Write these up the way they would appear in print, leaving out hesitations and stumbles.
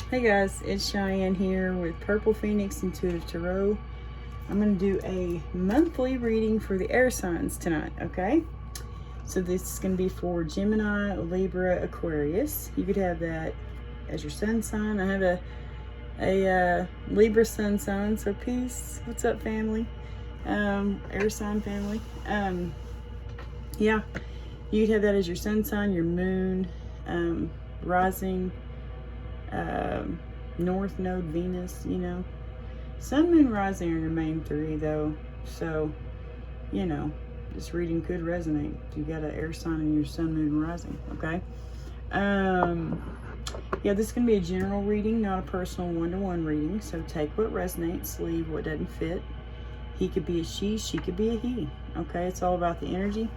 Hey guys, it's Cheyenne here with Purple Phoenix Intuitive Tarot. I'm going to do a monthly reading for the air signs tonight, okay? So this is going to be for Gemini, Libra, Aquarius. You could have that as your sun sign. I have a Libra sun sign, so peace. What's up, family? Air sign family. Yeah, you could have that as your sun sign, your moon, rising, North Node, Venus, you know. Sun, Moon, Rising are your main three, though. So, you know, this reading could resonate if you got an air sign in your Sun, Moon, Rising, okay? Yeah, this is going to be a general reading, not a personal one-to-one reading. So take what resonates, leave what doesn't fit. He could be a she could be a he, okay? It's all about the energy.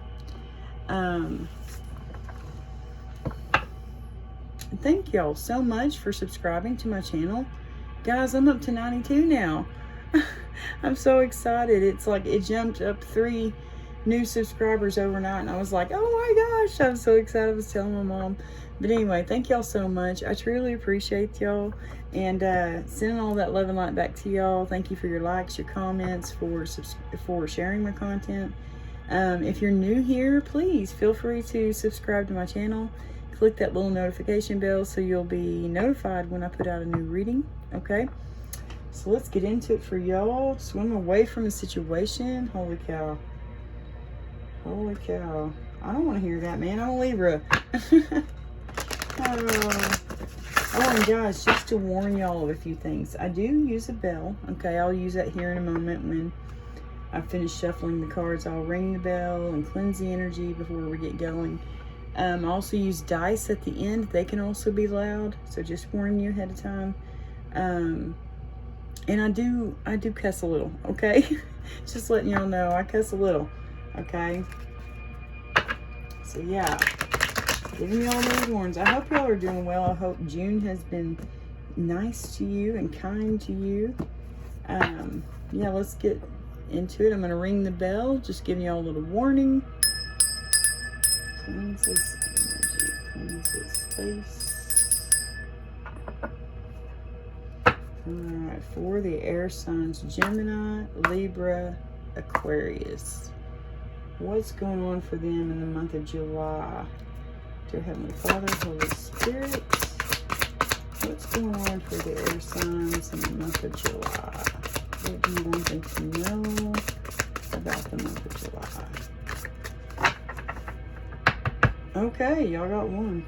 Thank y'all so much for subscribing to my channel. Guys, I'm up to 92 now. I'm so excited. It's like it jumped up 3 new subscribers overnight, and I was like, oh my gosh, I'm so excited. I was telling my mom. But anyway, thank y'all so much. I truly appreciate y'all, and sending all that love and light back to y'all. Thank you for your likes, your comments, for sharing my content. If you're new here, please feel free to subscribe to my channel. Click that little notification bell so you'll be notified when I put out a new reading, okay? So let's get into it for y'all. Swim away from the situation. Holy cow. Holy cow. I don't want to hear that, man. I'm a Libra. Oh, and guys, just to warn y'all of a few things. I do use a bell, okay? I'll use that here in a moment when I finish shuffling the cards. I'll ring the bell and cleanse the energy before we get going. I also use dice at the end. They can also be loud, so just warning you ahead of time. And I do cuss a little, okay? Just letting y'all know I cuss a little, okay? So yeah, giving y'all those warnings. I hope y'all are doing well. I hope June has been nice to you and kind to you. Yeah, let's get into it. I'm gonna ring the bell, just giving y'all a little warning. Cleanses energy, cleanses space. Alright, for the air signs, Gemini, Libra, Aquarius. What's going on for them in the month of July? Dear Heavenly Father, Holy Spirit, what's going on for the air signs in the month of July? What do you want them to know about the month of July? Okay, y'all got one.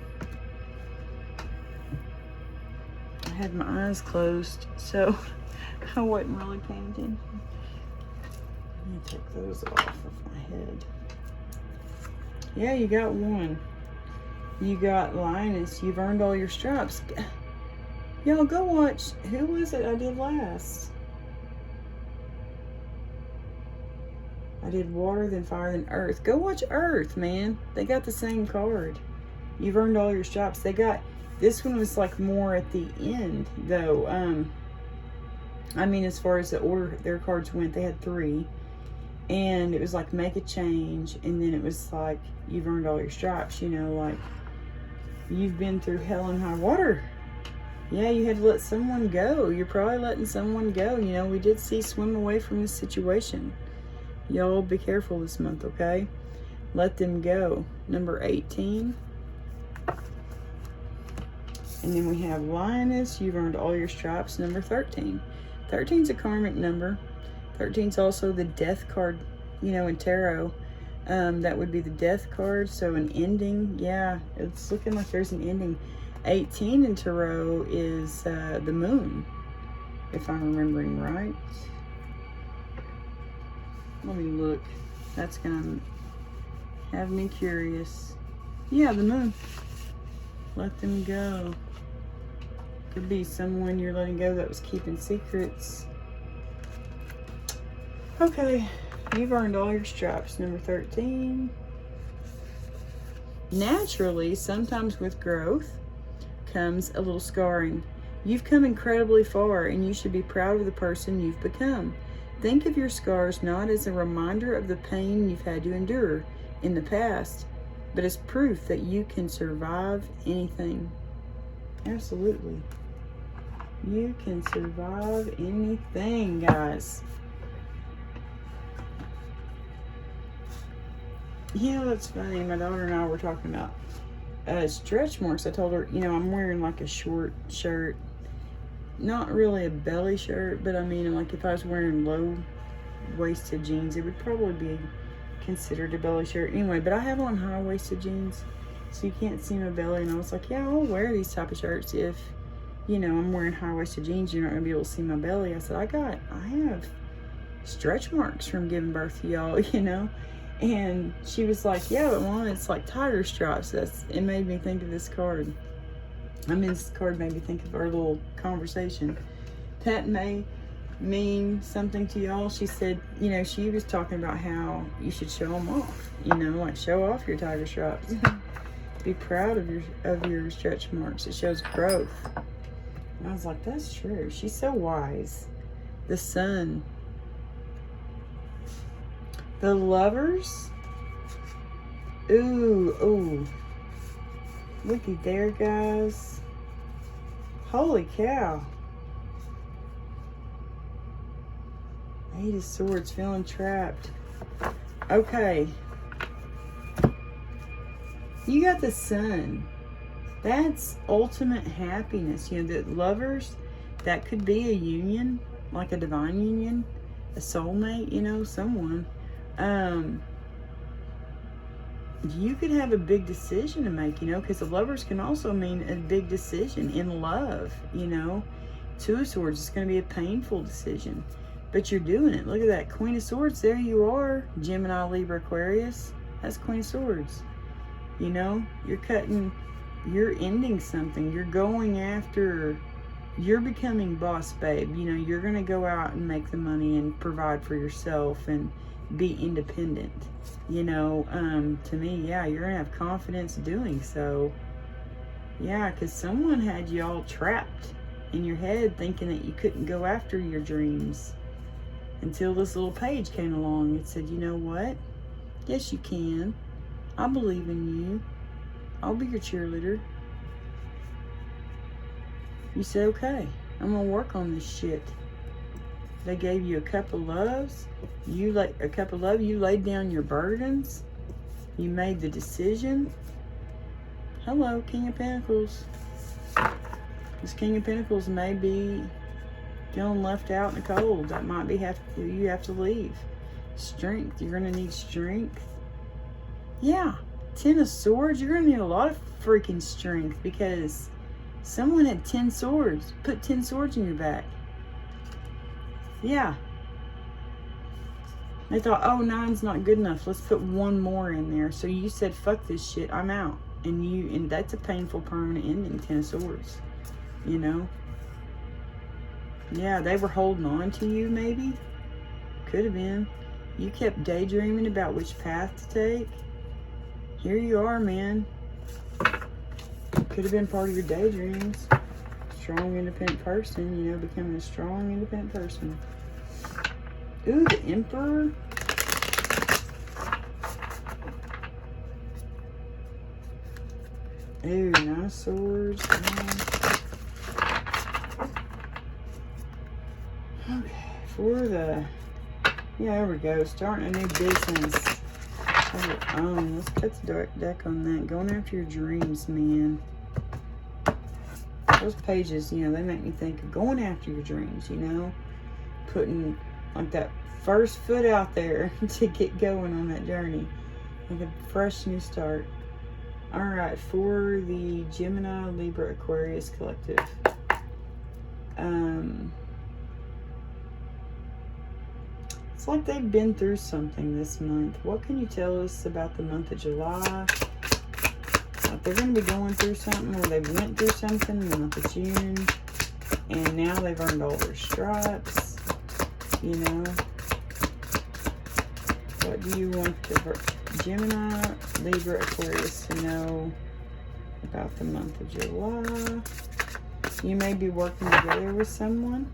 I had my eyes closed, so I wasn't really paying attention. Let me take those off of my head. Yeah, you got one. You got Linus. You've earned all your stripes. Y'all go watch. Who was it I did last? I did water, then fire, then earth. Go watch Earth, man. They got the same card. You've earned all your stripes. They got, this one was like more at the end, though. I mean, as far as the order their cards went, they had 3. And it was like, make a change. And then it was like, you've earned all your stripes. You know, like, you've been through hell and high water. Yeah, you had to let someone go. You're probably letting someone go. You know, we did see swim away from this situation. Y'all be careful this month, okay? Let them go. Number 18. And then we have Linus. You've earned all your stripes. Number 13. 13's a karmic number. 13's also the death card, you know, in tarot. That would be the death card. So an ending. Yeah, it's looking like there's an ending. 18 in tarot is the moon, if I'm remembering right. Let me look. That's gonna have me curious. Yeah, the moon. Let them go. Could be someone you're letting go that was keeping secrets. Okay, you've earned all your stripes. Number 13. Naturally, sometimes with growth comes a little scarring. You've come incredibly far, and you should be proud of the person you've become. Think of your scars not as a reminder of the pain you've had to endure in the past, but as proof that you can survive anything. Absolutely. You can survive anything, guys. Yeah, that's funny. My daughter and I were talking about stretch marks. I told her, you know, I'm wearing like a short shirt. Not really a belly shirt, but I mean, like if I was wearing low-waisted jeans, it would probably be considered a belly shirt. Anyway, but I have on high-waisted jeans, so you can't see my belly. And I was like, yeah, I'll wear these type of shirts if, you know, I'm wearing high-waisted jeans. You're not going to be able to see my belly. I said, I have stretch marks from giving birth to y'all, you know. And she was like, yeah, but Mom, it's like tighter straps. It made me think of this card. This card made me think of our little conversation. That may mean something to y'all. She said, you know, she was talking about how you should show them off. You know, like show off your tiger straps. Be proud of your stretch marks. It shows growth. And I was like, that's true. She's so wise. The Sun. The Lovers. Ooh. Looky there, guys. Holy cow. Eight of Swords, feeling trapped. Okay. You got the Sun. That's ultimate happiness. You know, the Lovers, that could be a union, like a divine union, a soulmate, you know, someone. You could have a big decision to make, you know, because the Lovers can also mean a big decision in love, you know. Two of Swords, it's going to be a painful decision, but you're doing it. Look at that. Queen of Swords, there you are. Gemini, Libra, Aquarius. That's Queen of Swords. You know, you're ending something. You're going after, you're becoming boss babe. You know, you're going to go out and make the money and provide for yourself and be independent. You know, to me, yeah, you're gonna have confidence doing so. Yeah, because someone had you all trapped in your head thinking that you couldn't go after your dreams until this little page came along and said, you know what? Yes, you can. I believe in you. I'll be your cheerleader. You said, okay, I'm gonna work on this shit. They gave you a cup of loves. You laid down your burdens. You made the decision. Hello, King of Pentacles. This King of Pentacles may be feeling left out in the cold. That might be you have to leave. Strength. You're gonna need strength. Yeah. 10 of Swords. You're gonna need a lot of freaking strength because someone had 10 swords. Put 10 swords in your back. Yeah. They thought, oh, 9's not good enough. Let's put one more in there. So you said, fuck this shit. I'm out. And that's a painful permanent ending, 10 of Swords. You know? Yeah, they were holding on to you, maybe. Could have been. You kept daydreaming about which path to take. Here you are, man. Could have been part of your daydreams. Strong, independent person, you know, becoming a strong, independent person. Ooh, the Emperor. Ooh, 9 of Swords. Okay, for the... Yeah, there we go. Starting a new business. Let's cut the deck on that. Going after your dreams, man. Those pages, you know, they make me think of going after your dreams, you know. Putting, like, that first foot out there to get going on that journey. Like a fresh new start. Alright, for the Gemini, Libra, Aquarius collective. It's like they've been through something this month. What can you tell us about the month of July? Like they're going to be going through something, or they went through something in the month of June, and now they've earned all their stripes. You know, what do you want the Gemini, Libra, Aquarius to know about the month of July? You may be working together with someone.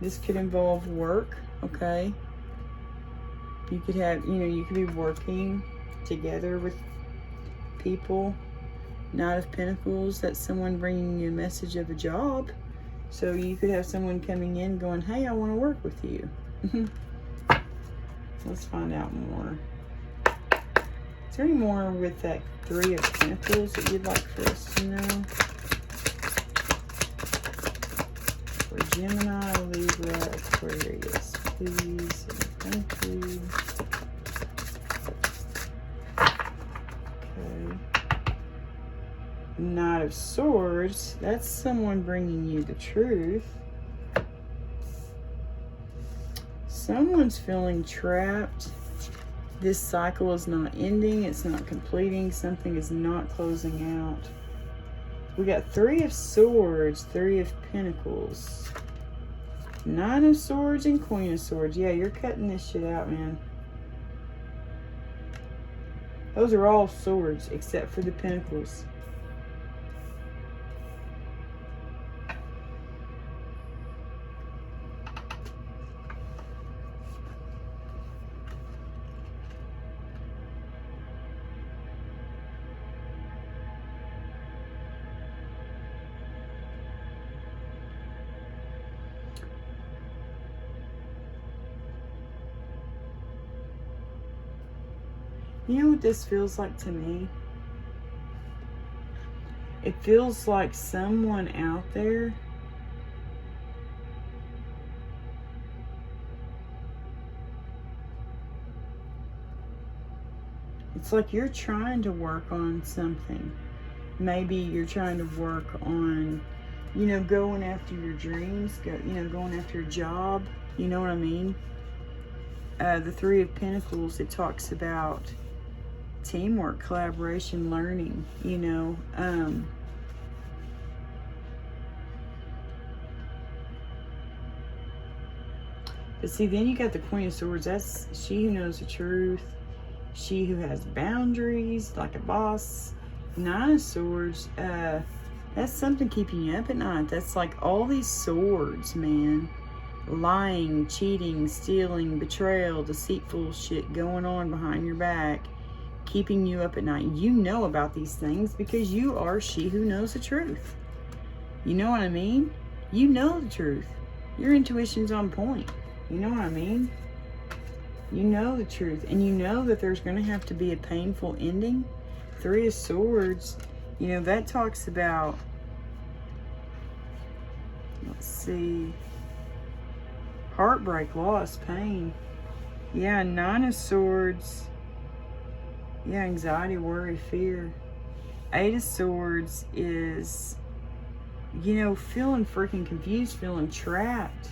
This could involve work, okay? You could have, you know, you could be working together with people. Knight of Pentacles, that's someone bringing you a message of a job. So you could have someone coming in going, hey, I want to work with you. Let's find out more. Is there any more with that Three of Pentacles that you'd like for us to know? For Gemini, Libra, Aquarius, please, and thank you. Okay. Knight of Swords, that's someone bringing you the truth. Someone's feeling trapped. This cycle is not ending. It's not completing. Something is not closing out. We got Three of Swords, Three of Pentacles, Nine of Swords, and Queen of Swords. Yeah, you're cutting this shit out, man. Those are all swords except for the Pentacles. You know what this feels like to me? It feels like someone out there it's like you're trying to work on something. Maybe you're trying to work on, you know, going after your dreams, going after your job. You know what I mean? The Three of Pentacles, it talks about teamwork, collaboration, learning, you know. But see, then you got the Queen of Swords. That's she who knows the truth. She who has boundaries, like a boss. Nine of Swords, that's something keeping you up at night. That's like all these swords, man. Lying, cheating, stealing, betrayal, deceitful shit going on behind your back, keeping you up at night. You know about these things because you are she who knows the truth. You know what I mean? You know the truth. Your intuition's on point. You know what I mean? You know the truth, and you know that there's going to have to be a painful ending. Three of Swords, you know, that talks about, let's see, heartbreak, loss, pain. Yeah, Nine of Swords. Yeah, anxiety, worry, fear. Eight of Swords is, you know, feeling freaking confused, feeling trapped.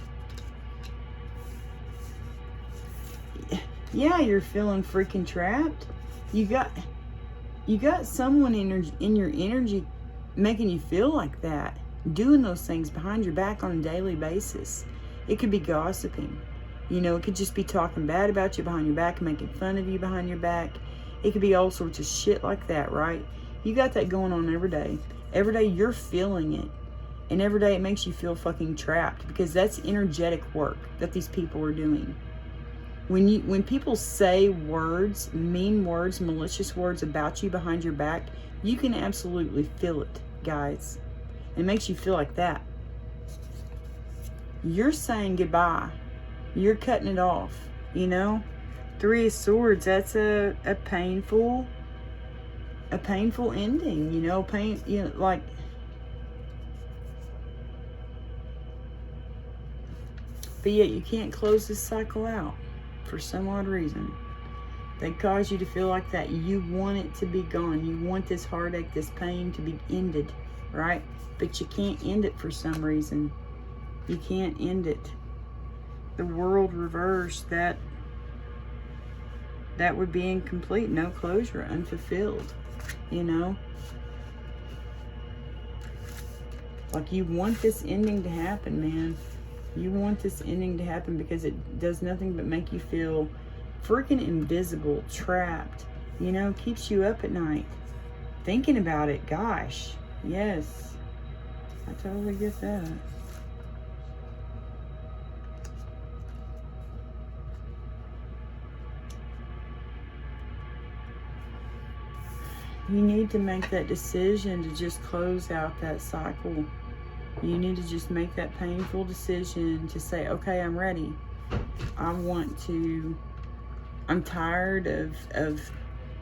Yeah, you're feeling freaking trapped. You got someone in your energy making you feel like that, doing those things behind your back on a daily basis. It could be gossiping. You know, it could just be talking bad about you behind your back, making fun of you behind your back. It could be all sorts of shit like that, right? You got that going on every day. Every day you're feeling it. And every day it makes you feel fucking trapped, because that's energetic work that these people are doing. When people say words, mean words, malicious words about you behind your back, you can absolutely feel it, guys. It makes you feel like that. You're saying goodbye. You're cutting it off, you know? Three of Swords, that's a painful ending, you know, like, but yet you can't close this cycle out for some odd reason. They cause you to feel like that. You want it to be gone. You want this heartache, this pain to be ended, right? But you can't end it for some reason. You can't end it. The world reversed, that would be incomplete, no closure, unfulfilled, you know? Like, you want this ending to happen, man. You want this ending to happen because it does nothing but make you feel freaking invisible, trapped, you know, keeps you up at night thinking about it. Gosh, yes, I totally get that. You need to make that decision to just close out that cycle. You need to just make that painful decision to say, okay, I'm ready. I'm tired of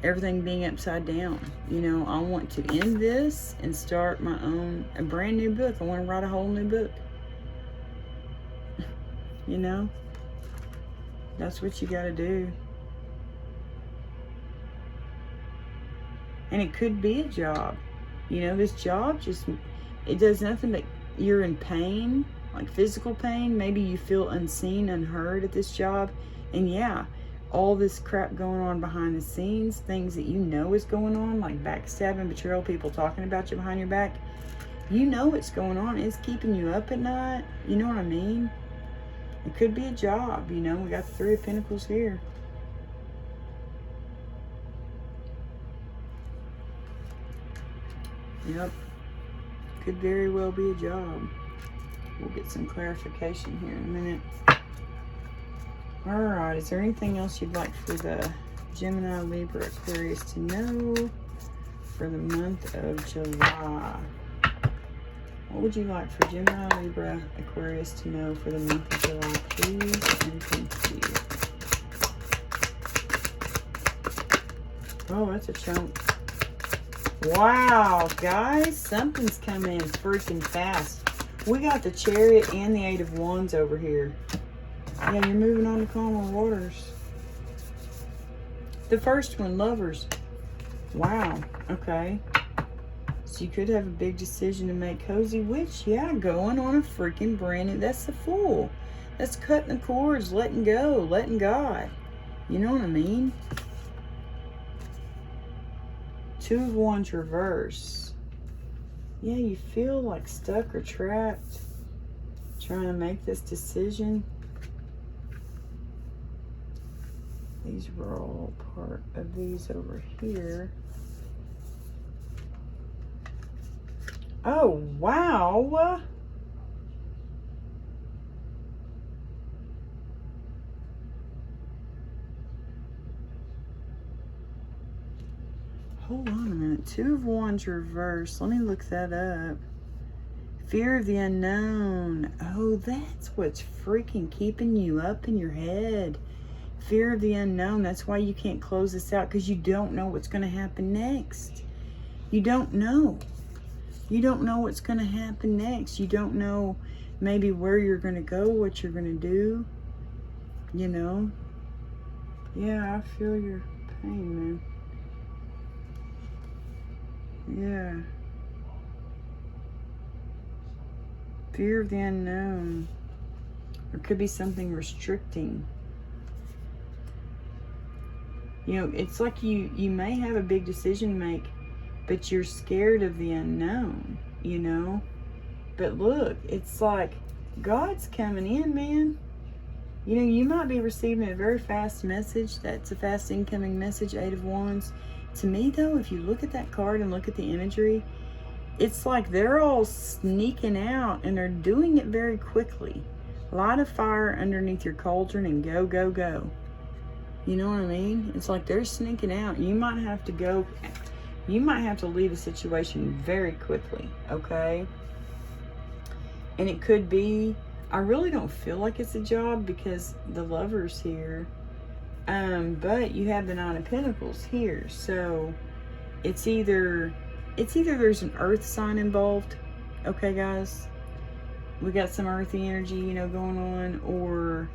everything being upside down. You know, I want to end this and start a brand new book. I want to write a whole new book. You know, that's what you got to do. And it could be a job. You know, this job it does nothing but you're in pain, like physical pain. Maybe you feel unseen, unheard at this job. And yeah, all this crap going on behind the scenes, things that you know is going on, like backstabbing, betrayal, people talking about you behind your back. You know what's going on. It's keeping you up at night. You know what I mean? It could be a job, you know. We got the Three of Pentacles here. Yep. Could very well be a job. We'll get some clarification here in a minute. Alright, is there anything else you'd like for the Gemini, Libra, Aquarius to know for the month of July? What would you like for Gemini, Libra, Aquarius to know for the month of July, please? And thank you. Oh, that's a chunk. Wow, guys, something's coming in freaking fast. We got the Chariot and the Eight of Wands over here. Yeah, you're moving on to calmer waters. The first one, Lovers. Wow, okay. So you could have a big decision to make, Cozy Witch. Yeah, going on a freaking brand new, that's the Fool. That's cutting the cords, letting go, letting God. You know what I mean? Two of Wands reverse. Yeah, you feel like stuck or trapped, trying to make this decision. These were all part of these over here. Oh, wow. Hold on a minute. Two of Wands reverse. Let me look that up. Fear of the unknown. Oh, that's what's freaking keeping you up in your head. Fear of the unknown. That's why you can't close this out, because you don't know what's going to happen next. You don't know. You don't know what's going to happen next. You don't know maybe where you're going to go, what you're going to do. You know? Yeah, I feel your pain, man. Yeah. Fear of the unknown. There could be something restricting. You know, it's like you may have a big decision to make, but you're scared of the unknown, you know? But look, it's like God's coming in, man. You know, you might be receiving a very fast message. That's a fast incoming message, Eight of Wands. To me, though, if you look at that card and look at the imagery, it's like they're all sneaking out and they're doing it very quickly. Light a fire underneath your cauldron and go, go, go. You know what I mean? It's like they're sneaking out. You might have to go. You might have to leave a situation very quickly, okay? And it could be, I really don't feel like it's a job because the Lovers here. But you have the Nine of Pentacles here. So it's either there's an earth sign involved. Okay, guys? We got some earthy energy, you know, going on, or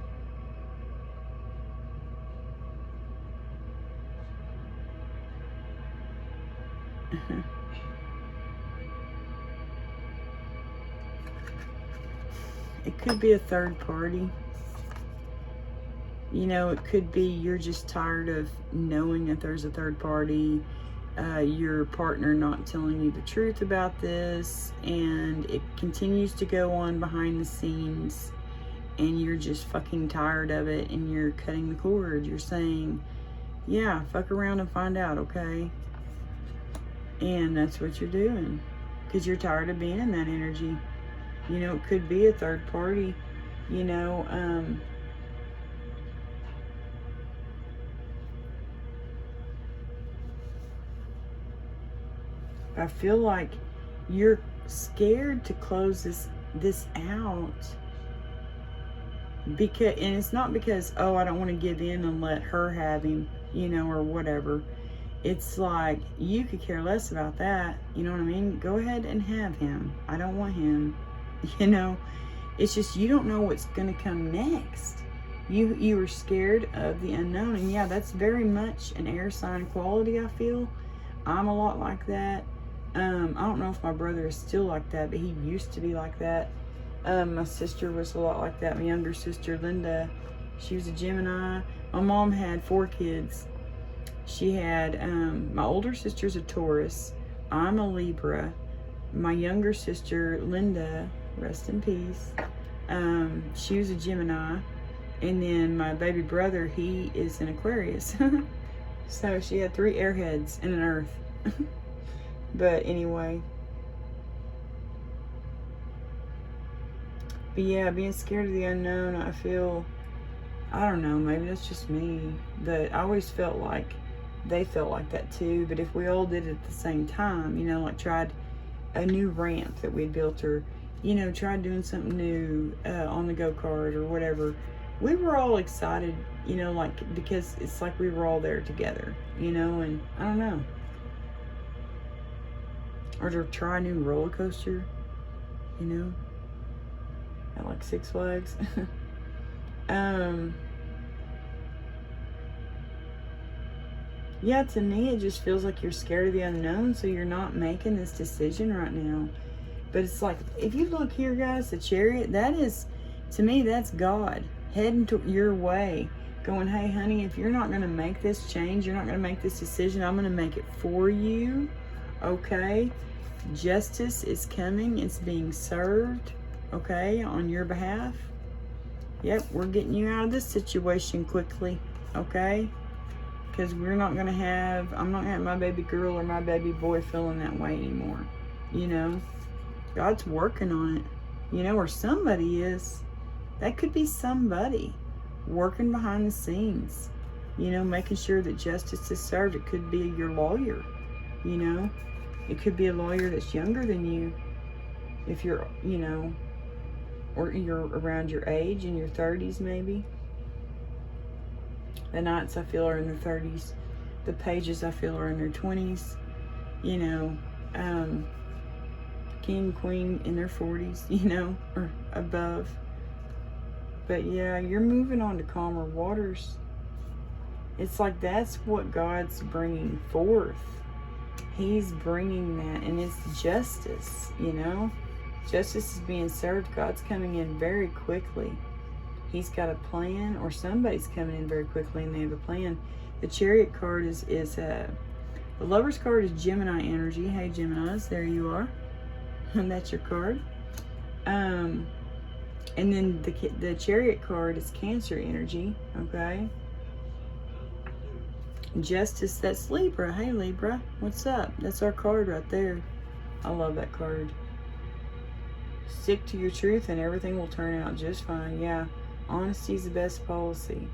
it could be a third party. You know, it could be you're just tired of knowing that there's a third party, your partner not telling you the truth about this, and it continues to go on behind the scenes, and you're just fucking tired of it, and you're cutting the cord. You're saying, yeah, fuck around and find out, okay? And that's what you're doing, because you're tired of being in that energy. You know, it could be a third party, you know, I feel like you're scared to close this out. Because, and it's not because, oh, I don't want to give in and let her have him, you know, or whatever. It's like, you could care less about that. You know what I mean? Go ahead and have him. I don't want him. You know, it's just, you don't know what's going to come next. You are scared of the unknown. And yeah, that's very much an air sign quality, I feel. I'm a lot like that. I don't know if my brother is still like that, but he used to be like that. My sister was a lot like that. My younger sister, Linda, she was a Gemini. My mom had 4 kids. She had, my older sister's a Taurus. I'm a Libra. My younger sister, Linda, rest in peace, she was a Gemini. And then my baby brother, he is an Aquarius. So she had 3 airheads and an earth. But anyway. But yeah, being scared of the unknown, I feel, I don't know, maybe that's just me. But I always felt like they felt like that too. But if we all did it at the same time, you know, like tried a new ramp that we'd built, or, you know, tried doing something new on the go-kart or whatever, we were all excited, you know, like, because it's like we were all there together, you know. And I don't know. Or to try a new roller coaster, you know, at like Six Flags. Yeah, to me, it just feels like you're scared of the unknown, so you're not making this decision right now. But it's like, if you look here, guys, the Chariot, that is, to me, that's God heading to your way, going, hey, honey, if you're not going to make this change, you're not going to make this decision, I'm going to make it for you, okay? Justice is coming. It's being served, okay, on your behalf. Yep, we're getting you out of this situation quickly, okay? Because we're not going to have, I'm not going to have my baby girl or my baby boy feeling that way anymore. You know, God's working on it, you know, or somebody is. That could be somebody working behind the scenes, you know, making sure that justice is served. It could be your lawyer, you know. It could be a lawyer that's younger than you, if you're, you know, or you're around your age, in your 30s maybe. The Knights, I feel, are in their 30s. The Pages, I feel, are in their 20s. You know, King, Queen in their 40s, you know, or above. But yeah, you're moving on to calmer waters. It's like that's what God's bringing forth. He's bringing that, and it's justice, you know. Justice is being served. God's coming in very quickly. He's got a plan, or somebody's coming in very quickly and they have a plan. The Chariot card is the Lover's card is Gemini energy. Hey, Geminis, there you are. And that's your card. And then the Chariot card is Cancer energy, okay? Justice, that's Libra. Hey, Libra, what's up? That's our card right there. I love that card. Stick to your truth and everything will turn out just fine. Yeah, honesty is the best policy.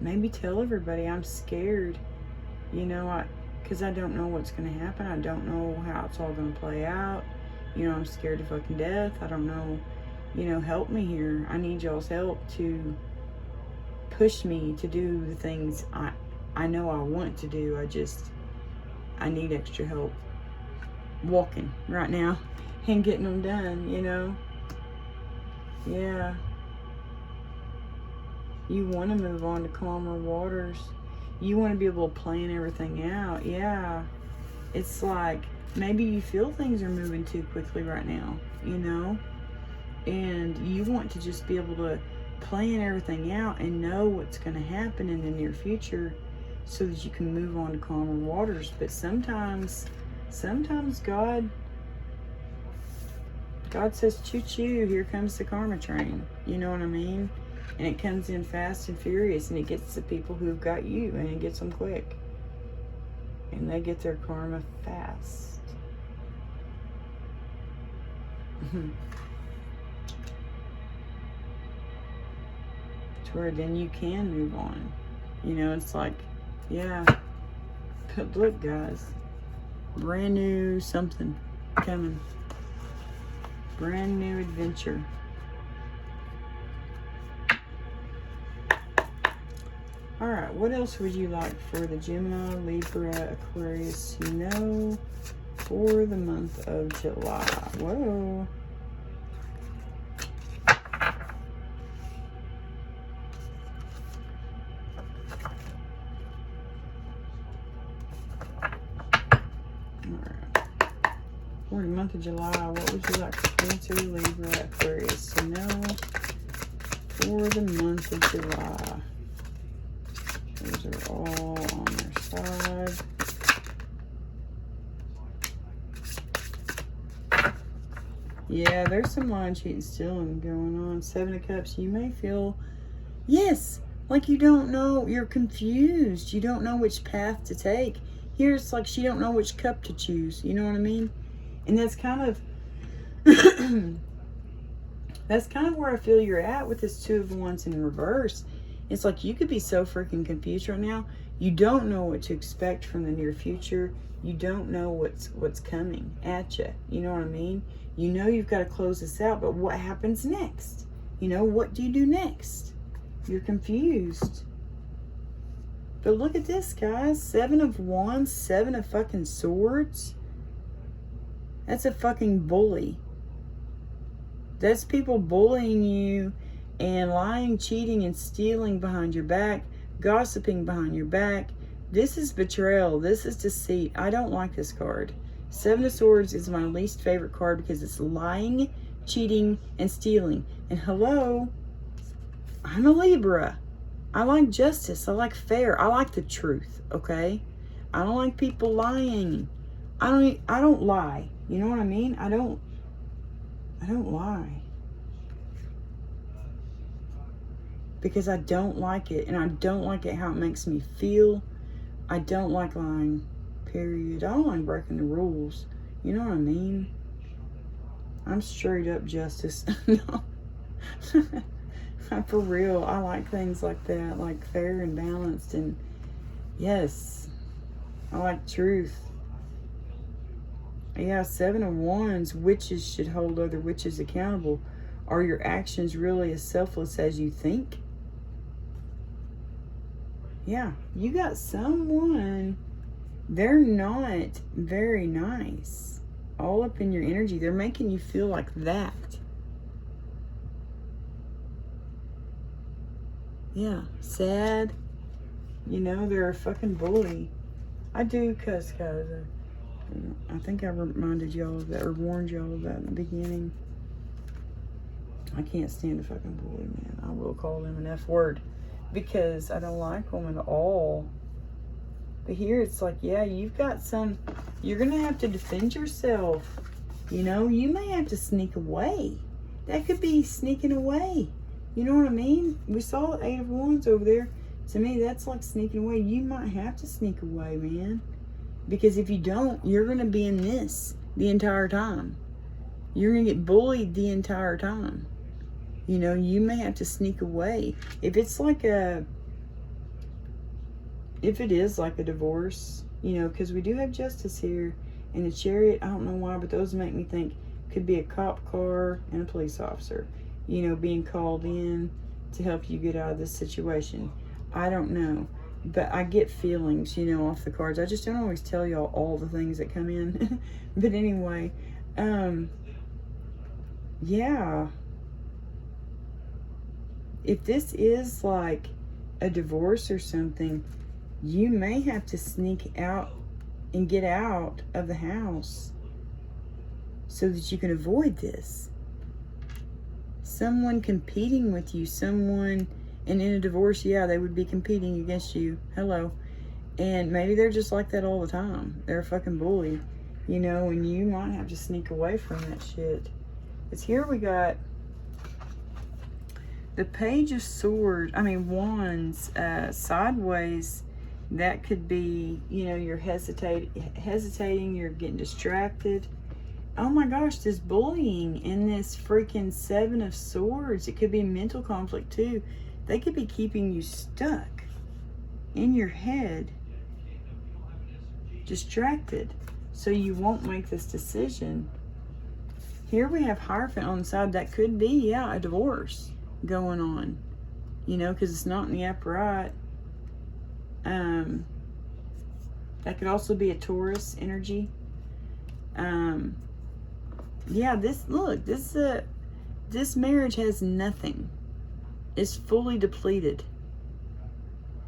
Maybe tell everybody I'm scared, you know, because I don't know what's going to happen. I don't know how it's all going to play out. You know, I'm scared to fucking death. I don't know, you know, help me here. I need y'all's help to push me to do the things I know I want to do. I need extra help walking right now and getting them done, you know. Yeah. You want to move on to calmer waters. You want to be able to plan everything out. Yeah. It's like maybe you feel things are moving too quickly right now, you know, and you want to just be able to plan everything out and know what's going to happen in the near future so that you can move on to calmer waters. But sometimes God says, choo-choo, here comes the karma train. You know what I mean? And it comes in fast and furious, and it gets the people who've got you, and it gets them quick. And they get their karma fast. To where then you can move on. You know, it's like, yeah. But look, guys. Brand new something coming. Brand new adventure. Alright, what else would you like for the Gemini, Libra, Aquarius to know for the month of July? Whoa. For the month of July, what would you like for Cancer, Libra, Aquarius to know for the month of July? Those are all on their side. Yeah, there's some lying, cheating, stealing going on. Seven of Cups, you may feel, yes, like you don't know, you're confused. You don't know which path to take. Here it's like she don't know which cup to choose. You know what I mean? And that's kind of that's kind of where I feel you're at with this Two of Wands in reverse. It's like you could be so freaking confused right now. You don't know what to expect from the near future. You don't know what's coming at you. You know what I mean? You know you've got to close this out, but what happens next? You know, what do you do next? You're confused. But look at this, guys. Seven of Wands, Seven of fucking Swords. That's a fucking bully. That's people bullying you and lying, cheating, and stealing behind your back, gossiping behind your back. This is betrayal. This is deceit. I don't like this card. Seven of Swords is my least favorite card because it's lying, cheating, and stealing. And hello, I'm a Libra. I like justice. I like fair. I like the truth, okay? I don't like people lying. I don't lie. You know what I mean? I don't lie. Because I don't like it. And I don't like it how it makes me feel. I don't like lying. Period. I don't like breaking the rules. You know what I mean? I'm straight up justice. No. For real. I like things like that. Like fair and balanced. And yes. I like truth. Yeah, Seven of Wands. Witches should hold other witches accountable. Are your actions really as selfless as you think? Yeah, you got someone, they're not very nice. All up in your energy. They're making you feel like that. Yeah, sad. You know, they're a fucking bully. I do cuss, guys. I think I reminded y'all of that, or warned y'all of that in the beginning. I can't stand a fucking bully, man. I will call them an F word because I don't like them at all. But here it's like, yeah, you've got some, you're going to have to defend yourself. You know, you may have to sneak away. That could be sneaking away. You know what I mean? We saw the Eight of Wands over there. To me, that's like sneaking away. You might have to sneak away, man. Because if you don't, you're going to be in this the entire time. You're going to get bullied the entire time. You know, you may have to sneak away. If it's like if it is like a divorce, you know, because we do have justice here. And the Chariot, I don't know why, but those make me think could be a cop car and a police officer, you know, being called in to help you get out of this situation. I don't know. But I get feelings, you know, off the cards. I just don't always tell y'all all the things that come in. But anyway, yeah. If this is like a divorce or something, you may have to sneak out and get out of the house so that you can avoid this. Someone competing with you, someone... And in a divorce, yeah, they would be competing against you. Hello. And maybe they're just like that all the time. They're a fucking bully. You know, and you might have to sneak away from that shit. It's here we got the Page of Swords. I mean, Wands sideways. That could be, you know, you're hesitating. You're getting distracted. Oh my gosh, this bullying and this freaking Seven of Swords. It could be mental conflict too. They could be keeping you stuck in your head. distracted. So you won't make this decision. Here we have Hierophant on the side. That could be, yeah, a divorce going on. You know, because it's not in the upright. That could also be a Taurus energy. Yeah, this marriage has nothing. It's fully depleted.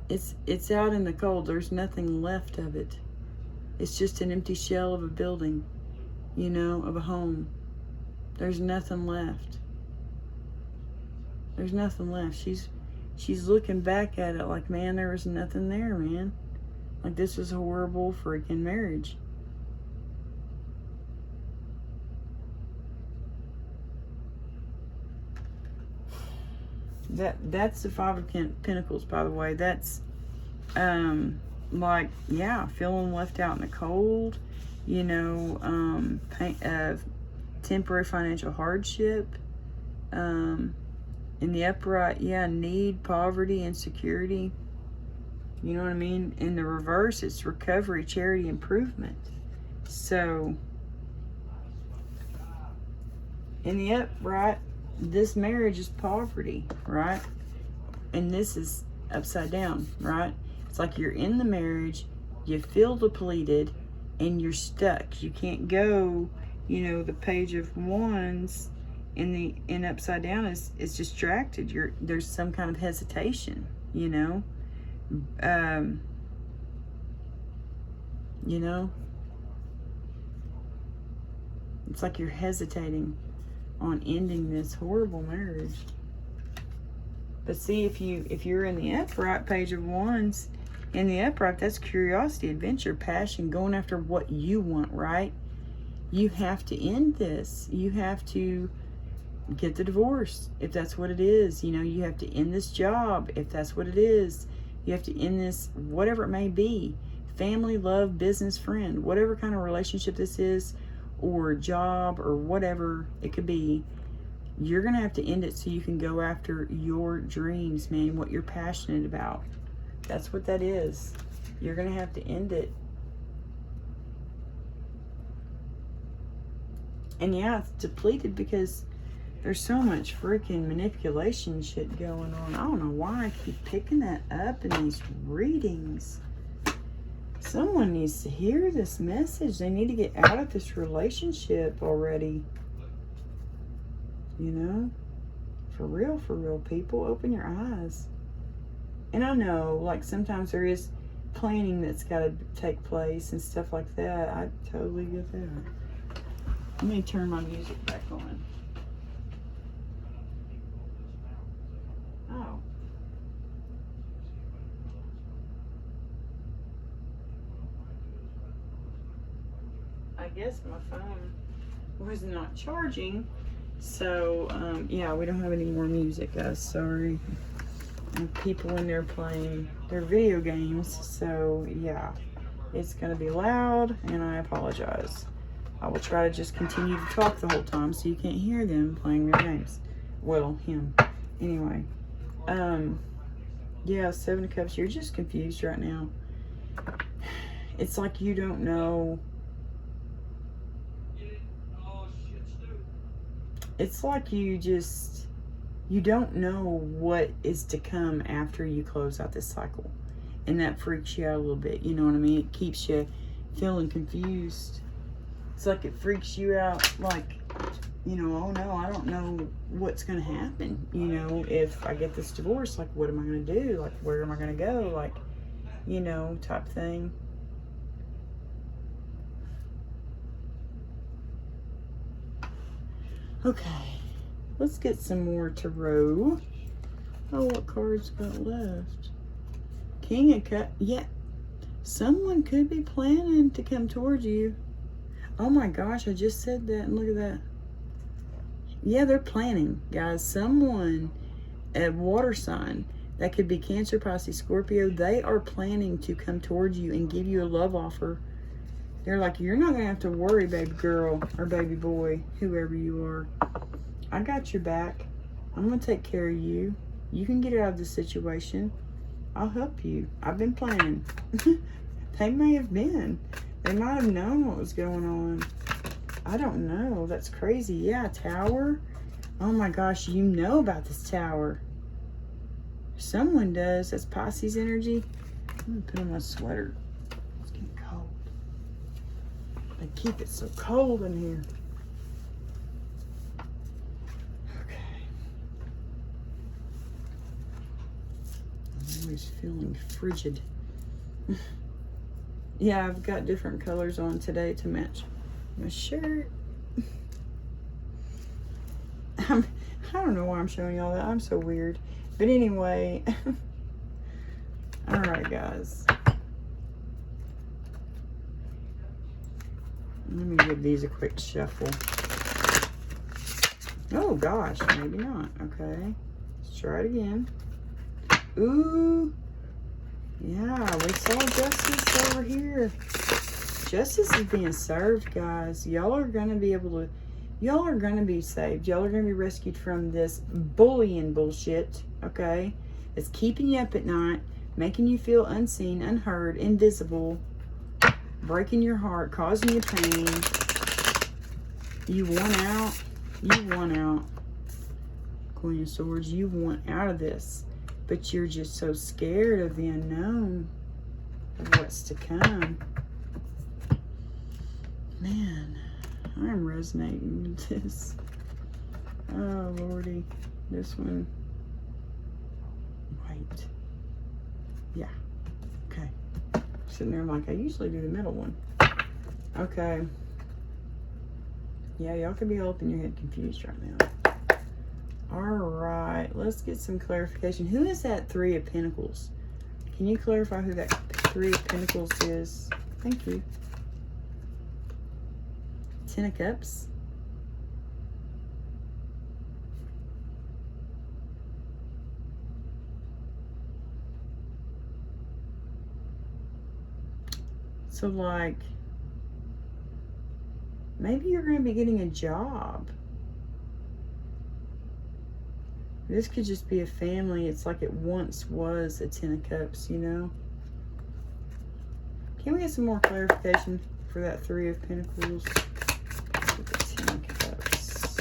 It's out in the cold. There's nothing left of it. It's just an empty shell of a building, you know, of a home. There's nothing left. There's nothing left. She's looking back at it like, man, there was nothing there, man. Like, this was a horrible freaking marriage. That's the Five of Pentacles, by the way. That's like, yeah, feeling left out in the cold, you know, temporary financial hardship. In the upright, yeah, need, poverty, insecurity. You know what I mean? In the reverse, it's recovery, charity, improvement. So, in the upright, this marriage is poverty, right? And this is upside down, right? It's like you're in the marriage, you feel depleted, and you're stuck. You can't go, you know, the Page of Wands in upside down is distracted. There's some kind of hesitation, you know? You know? It's like you're hesitating on ending this horrible marriage. But see, if you're in the upright, Page of Wands, in the upright, that's curiosity, adventure, passion, going after what you want, right? You have to end this. You have to get the divorce, if that's what it is. You know, you have to end this job, if that's what it is. You have to end this, whatever it may be. Family, love, business, friend, whatever kind of relationship this is, or job, or whatever it could be, you're going to have to end it so you can go after your dreams, man, what you're passionate about. That's what that is. You're going to have to end it. And yeah, it's depleted because there's so much freaking manipulation shit going on. I don't know why I keep picking that up in these readings. Someone needs to hear this message. They need to get out of this relationship already. You know? For real, people. Open your eyes. And I know, like, sometimes there is planning that's got to take place and stuff like that. I totally get that. Let me turn my music back on. Oh. I guess my phone was not charging. So, yeah, we don't have any more music, guys. Sorry. And people in there playing their video games. So, yeah, it's going to be loud, and I apologize. I will try to just continue to talk the whole time so you can't hear them playing their games. Well, him. Anyway. Yeah, Seven of Cups. You're just confused right now. It's like you don't know. It's like you don't know what is to come after you close out this cycle. And that freaks you out a little bit. You know what I mean? It keeps you feeling confused. It's like it freaks you out, like, you know, oh no, I don't know what's going to happen. You know, if I get this divorce, like, what am I going to do? Like, where am I going to go? Like, you know, type thing. Okay, let's get some more tarot. Oh, what cards got left? King of Cups. Yeah, someone could be planning to come towards you. Oh my gosh, I just said that, and look at that. Yeah, they're planning, guys. Someone, a water sign, that could be Cancer, Pisces, Scorpio, they are planning to come towards you and give you a love offer. They're like, you're not going to have to worry, baby girl or baby boy, whoever you are. I got your back. I'm going to take care of you. You can get out of this situation. I'll help you. I've been planning. They may have been. They might have known what was going on. I don't know. That's crazy. Yeah, Tower. Oh my gosh, you know about this Tower. Someone does. That's Pisces energy. I'm gonna put on my sweater. It's getting cold. They keep it so cold in here. Okay. I'm always feeling frigid. Yeah, I've got different colors on today to match my shirt. I don't know why I'm showing y'all that. I'm so weird. But anyway. Alright, guys. Let me give these a quick shuffle. Oh, gosh. Maybe not. Okay. Let's try it again. Ooh. Yeah, we saw justice over here. Justice is being served, guys. Y'all are going to be able to... Y'all are going to be saved. Y'all are going to be rescued from this bullying bullshit, okay? It's keeping you up at night, making you feel unseen, unheard, invisible, breaking your heart, causing you pain. You want out. You want out. Queen of Swords, you want out of this. But you're just so scared of the unknown, of what's to come. Man, I'm resonating with this. Oh, Lordy. This one. Wait. Yeah. Okay. Sitting there like I usually do the middle one. Okay. Yeah, y'all could be all up in your head confused right now. Alright, let's get some clarification. Who is that Three of Pentacles? Can you clarify who that Three of Pentacles is? Thank you. Ten of Cups. So, like, maybe you're going to be getting a job. This could just be a family. It's like it once was a Ten of Cups, you know? Can we get some more clarification for that Three of Pentacles? With the Ten of Cups.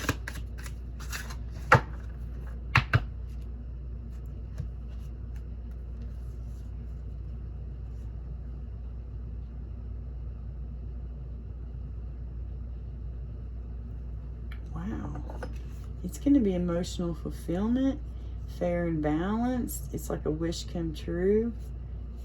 Wow. It's going to be emotional fulfillment, fair and balanced. It's like a wish come true.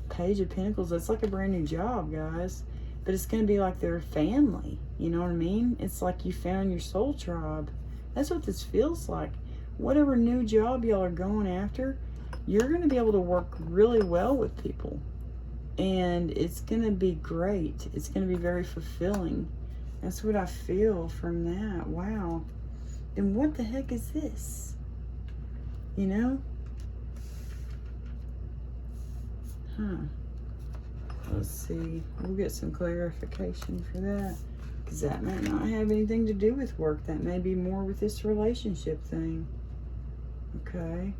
Page of Pentacles, that's like a brand new job, guys. But it's going to be like they're a family. You know what I mean? It's like you found your soul tribe. That's what this feels like. Whatever new job y'all are going after, you're going to be able to work really well with people. And it's going to be great. It's going to be very fulfilling. That's what I feel from that. Wow. Then what the heck is this? You know? Huh. Let's see. We'll get some clarification for that. Because that might not have anything to do with work. That may be more with this relationship thing. Okay.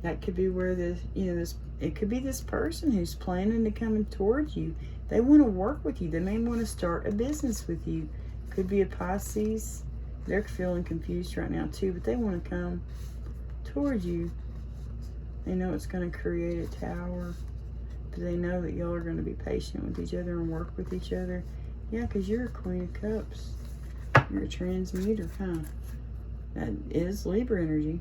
That could be where this, you know, it could be this person who's planning to come towards you. They want to work with you. They may want to start a business with you. Could be a Pisces. They're feeling confused right now too, but they want to come towards you. They know it's going to create a tower, but they know that y'all are going to be patient with each other and work with each other. Yeah, because you're a Queen of Cups. You're a transmuter, huh? That is Libra energy.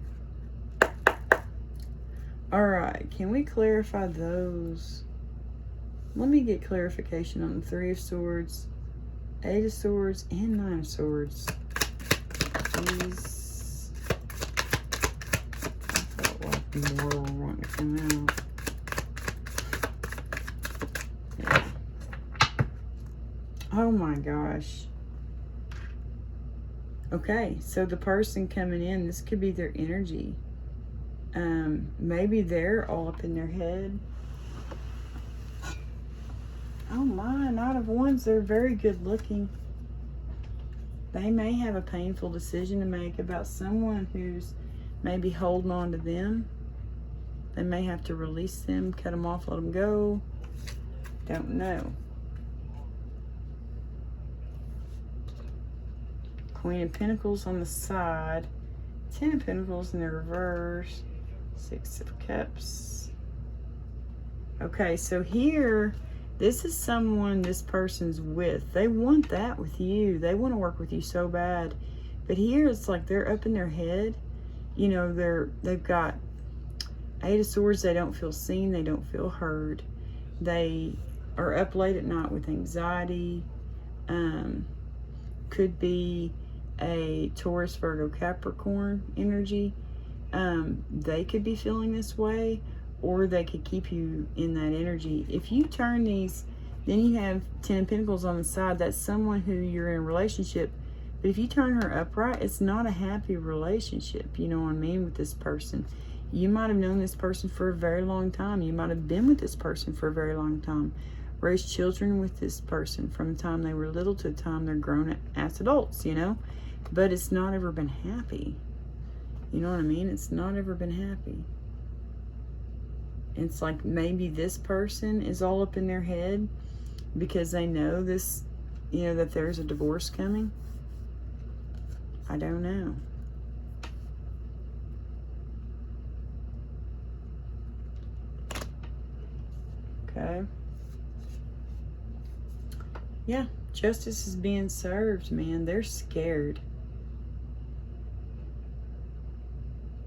Alright, can we clarify those? Let me get clarification on the Three of Swords, Eight of Swords, and Nine of Swords. Please. I felt like more were wanting to come out. Yeah. Oh my gosh. Okay, so the person coming in, this could be their energy. Maybe they're all up in their head. Oh my, Knight of Wands, they're very good looking. They may have a painful decision to make about someone who's maybe holding on to them. They may have to release them, cut them off, let them go. Don't know. Queen of Pentacles on the side. 10 of Pentacles in the reverse. 6 of Cups. Okay, so here, this is someone this person's with. They want that with you. They want to work with you so bad. But here, it's like they're up in their head. You know, they've got 8 of Swords. They don't feel seen. They don't feel heard. They are up late at night with anxiety. Could be a Taurus, Virgo, Capricorn energy. They could be feeling this way, or they could keep you in that energy. If you turn these, then you have 10 of Pentacles on the side. That's someone who you're in a relationship. But if you turn her upright, it's not a happy relationship. You know what I mean, with this person. You might have known this person for a very long time. You might have been with this person for a very long time. Raised children with this person from the time they were little to the time they're grown as adults, you know. But it's not ever been happy. You know what I mean? It's not ever been happy. It's like maybe this person is all up in their head because they know this, you know, that there's a divorce coming. I don't know. Okay. Yeah, justice is being served, man. They're scared.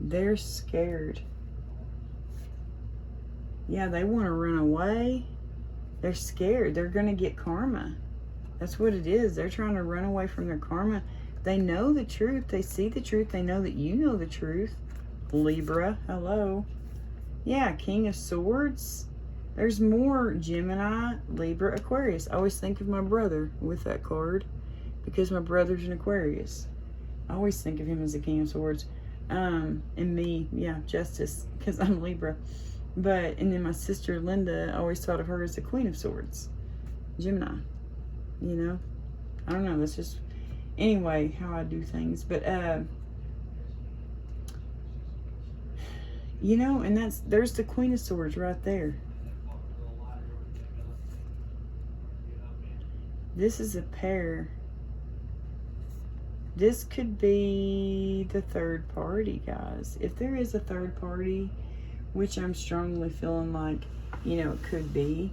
They're scared. Yeah, they want to run away. They're scared. They're going to get karma. That's what it is. They're trying to run away from their karma. They know the truth. They see the truth. They know that you know the truth. Libra, hello. Yeah, King of Swords. There's more Gemini, Libra, Aquarius. I always think of my brother with that card because my brother's an Aquarius. I always think of him as the King of Swords. And me, yeah, Justice, because I'm Libra. But, and then my sister Linda, I always thought of her as the Queen of Swords. Gemini. You know? I don't know, that's just, anyway, how I do things. But, you know, and there's the Queen of Swords right there. This is a pair. This could be the third party, guys. If there is a third party, which I'm strongly feeling like, you know, it could be.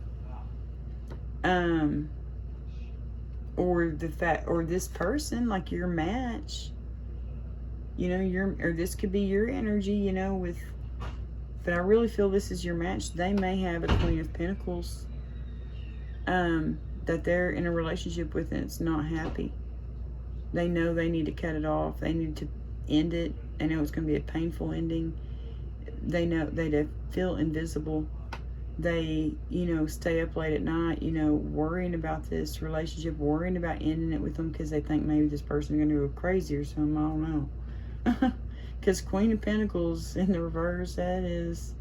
Or the fact, or this person, like your match, you know, or this could be your energy, you know, with, but I really feel this is your match. They may have a Queen of Pentacles, that they're in a relationship with and it's not happy. They know they need to cut it off. They need to end it. They know it's going to be a painful ending. They know they feel invisible. They, you know, stay up late at night, you know, worrying about this relationship, worrying about ending it with them because they think maybe this person's going to go crazy or something. I don't know. Because Queen of Pentacles in the reverse, that is,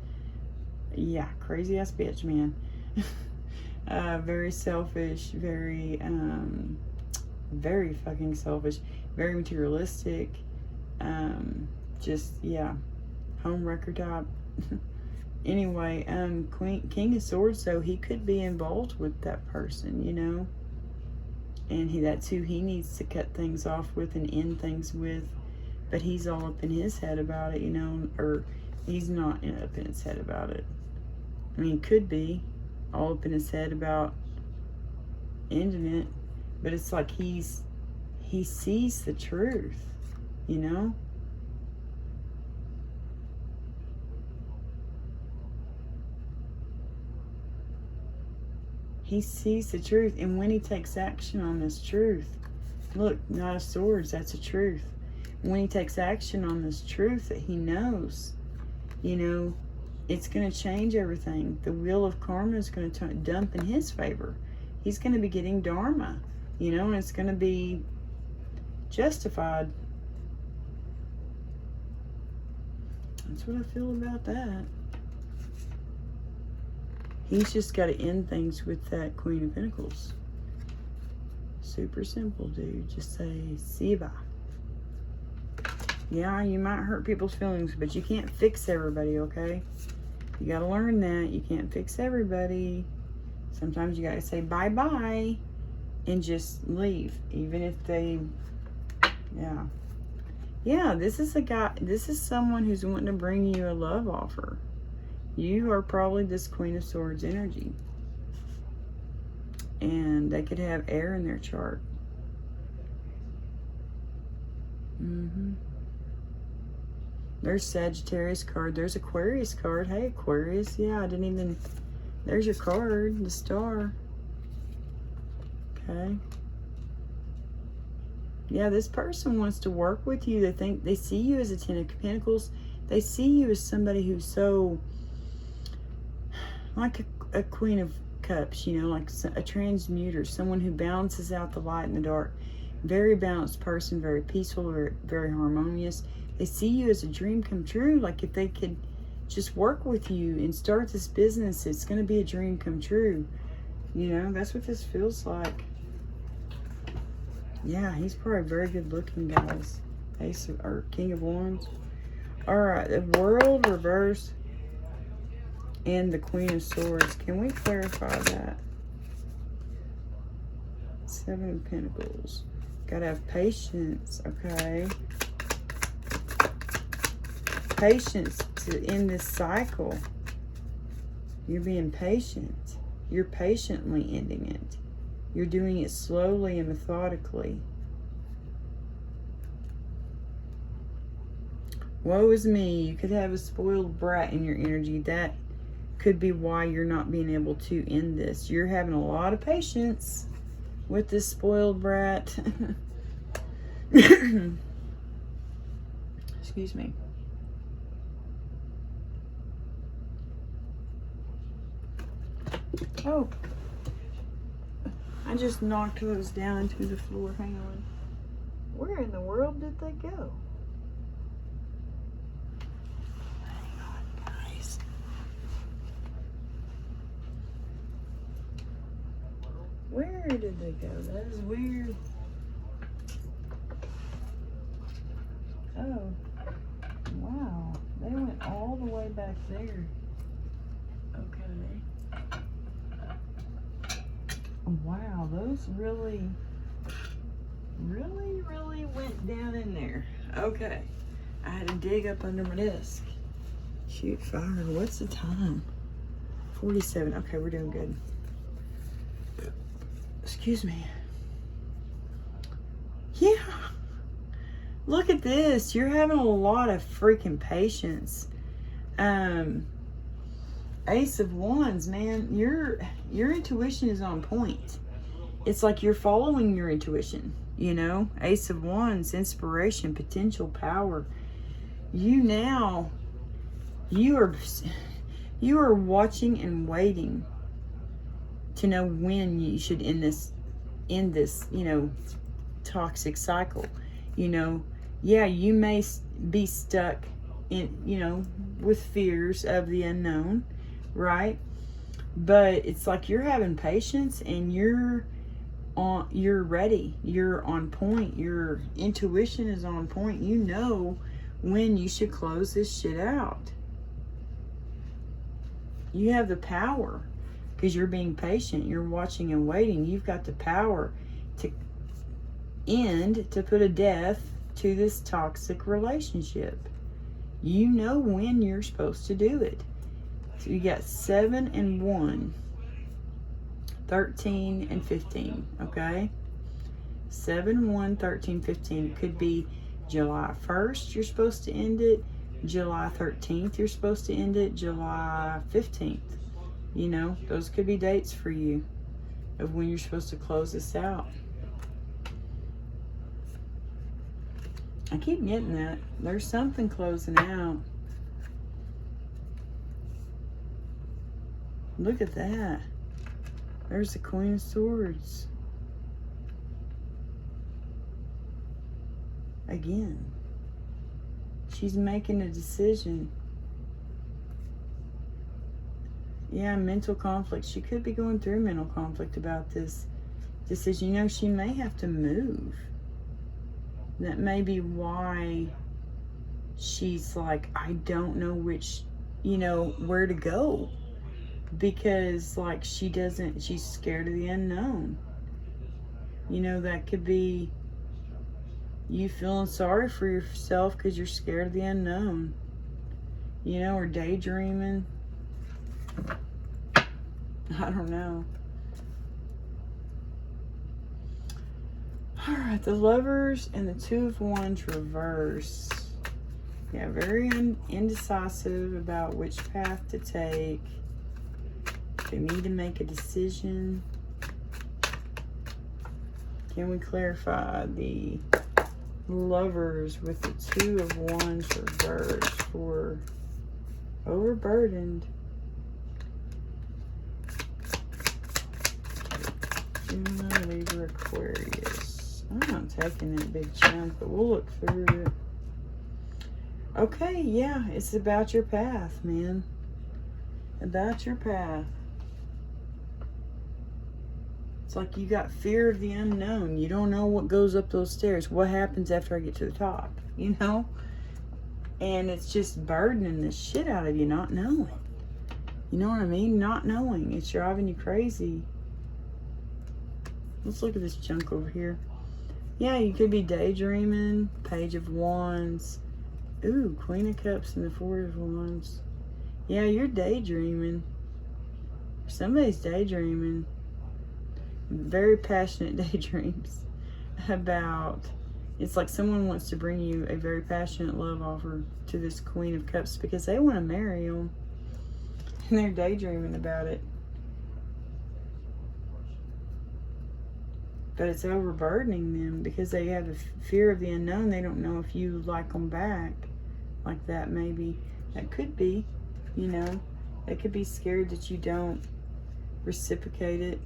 yeah, crazy ass bitch, man. Very selfish, very fucking selfish, very materialistic, just, yeah, homewrecker type. Anyway, King of Swords, so he could be involved with that person, you know, and that's who he needs to cut things off with and end things with, but he's all up in his head about it, you know, or he's not up in his head about it. I mean, could be all up in his head about ending it, but it's like he sees the truth, you know. He sees the truth, and when he takes action on this truth, look, Knight of Swords, that's a truth. When he takes action on this truth that he knows, you know, it's going to change everything. The wheel of karma is going to dump in his favor. He's going to be getting dharma, you know, and it's going to be justified. That's what I feel about that. He's just got to end things with that Queen of Pentacles. Super simple, dude. Just say, see you, bye. Yeah, you might hurt people's feelings, but you can't fix everybody, okay? You got to learn that. You can't fix everybody. Sometimes you got to say bye-bye and just leave. Even if they, yeah. Yeah, this is a guy, this is someone who's wanting to bring you a love offer. You are probably this Queen of Swords energy. And they could have air in their chart. There's Sagittarius card. There's Aquarius card. Hey, Aquarius. Yeah, I didn't even... There's your card, the star. Okay. Yeah, this person wants to work with you. They see you as a Ten of Pentacles. They see you as somebody who's so... like a Queen of Cups, you know, like a transmuter. Someone who balances out the light and the dark. Very balanced person, very peaceful, very harmonious. They see you as a dream come true. Like if they could just work with you and start this business, it's going to be a dream come true. You know, that's what this feels like. Yeah, he's probably very good looking, guys. Ace of, or King of Wands. Alright, the World reverse and the Queen of Swords. Can we clarify that? Seven of Pentacles. Gotta have patience, okay? Patience to end this cycle. You're being patient. You're patiently ending it. You're doing it slowly and methodically. Woe is me. You could have a spoiled brat in your energy. That could be why you're not being able to end this. You're having a lot of patience with this spoiled brat. Excuse me. Oh, I just knocked those down into the floor. Hang on. Where in the world did they go? Hang on, guys. Where did they go? That is weird. Oh, wow. They went all the way back there. Okay. Wow, those really went down in there. Okay. I had to dig up under my desk. Shoot fire. What's the time? 47. Okay, we're doing good. Excuse me. Yeah. Look at this. You're having a lot of freaking patience. Ace of Wands, man. Your intuition is on point. It's like you're following your intuition, you know? Ace of Wands, inspiration, potential, power. You are watching and waiting to know when you should end this, you know, toxic cycle. You know, yeah, you may be stuck in, you know, with fears of the unknown, right? But it's like you're having patience and you're ready. You're on point. Your intuition is on point. You know when you should close this shit out. You have the power because you're being patient. You're watching and waiting. You've got the power to end, to put a death to this toxic relationship. You know when you're supposed to do it. So you got 7 and 1, 13 and 15, okay? 7, 1, 13, 15. It could be July 1st, you're supposed to end it. July 13th, you're supposed to end it. July 15th. You know, those could be dates for you of when you're supposed to close this out. I keep getting that. There's something closing out. Look at that. There's the Queen of Swords. Again. She's making a decision. Yeah, mental conflict. She could be going through mental conflict about this decision. You know, she may have to move. That may be why she's like, I don't know which, you know, where to go. Because, like, she's scared of the unknown. You know, that could be you feeling sorry for yourself because you're scared of the unknown. You know, or daydreaming. I don't know. Alright, the Lovers and the Two of Wands reverse. Yeah, very indecisive about which path to take. They need to make a decision. Can we clarify the Lovers with the Two of Wands reversed for overburdened? Gemini, Libra, Aquarius. I'm not taking that big chunk, but we'll look through it. Okay, yeah, it's about your path, man. About your path. It's like you got fear of the unknown. You don't know what goes up those stairs. What happens after I get to the top, you know? And it's just burdening the shit out of you not knowing. You know what I mean? Not knowing. It's driving you crazy. Let's look at this junk over here. Yeah, you could be daydreaming. Page of Wands. Ooh, Queen of Cups and the Four of Wands. Yeah, you're daydreaming. Somebody's daydreaming. Very passionate daydreams about, it's like someone wants to bring you a very passionate love offer to this Queen of Cups because they want to marry them and they're daydreaming about it, but it's overburdening them because they have the fear of the unknown. They don't know if you like them back like that. Maybe that could be, you know, they could be scared that you don't reciprocate it.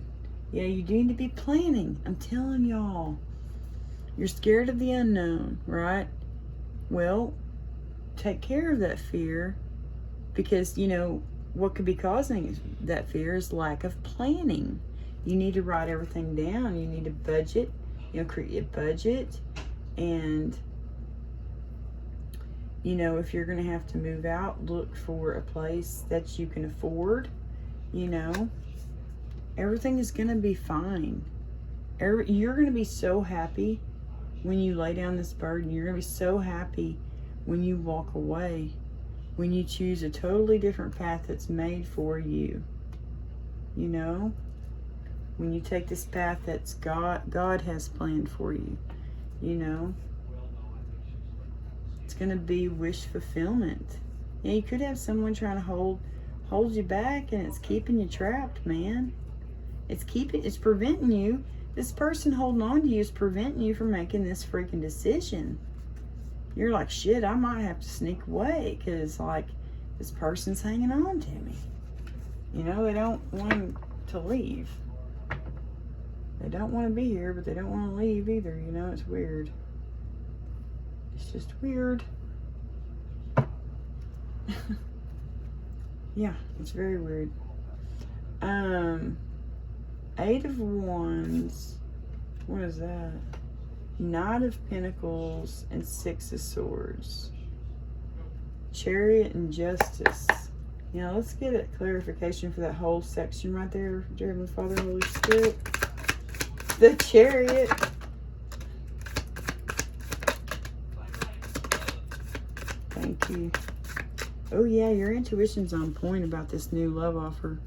Yeah, you need to be planning. I'm telling y'all. You're scared of the unknown, right? Well, take care of that fear because, you know, what could be causing that fear is lack of planning. You need to write everything down. You need to budget, you know, create a budget. And, you know, if you're going to have to move out, look for a place that you can afford, you know. Everything is going to be fine. You're going to be so happy when you lay down this burden. You're going to be so happy when you walk away. When you choose a totally different path that's made for you. You know? When you take this path that's God has planned for you. You know? It's going to be wish fulfillment. Yeah, you could have someone trying to hold you back and it's keeping you trapped, man. It's preventing you. This person holding on to you is preventing you from making this freaking decision. You're like, shit, I might have to sneak away because, like, this person's hanging on to me. You know, they don't want to leave. They don't want to be here, but they don't want to leave either. You know, it's weird. It's just weird. Yeah, it's very weird. Eight of Wands. What is that? Knight of Pentacles and Six of Swords. Chariot and Justice. Now let's get a clarification for that whole section right there. Dear Heavenly Father, Holy Spirit. The Chariot. Thank you. Oh yeah, your intuition's on point about this new love offer.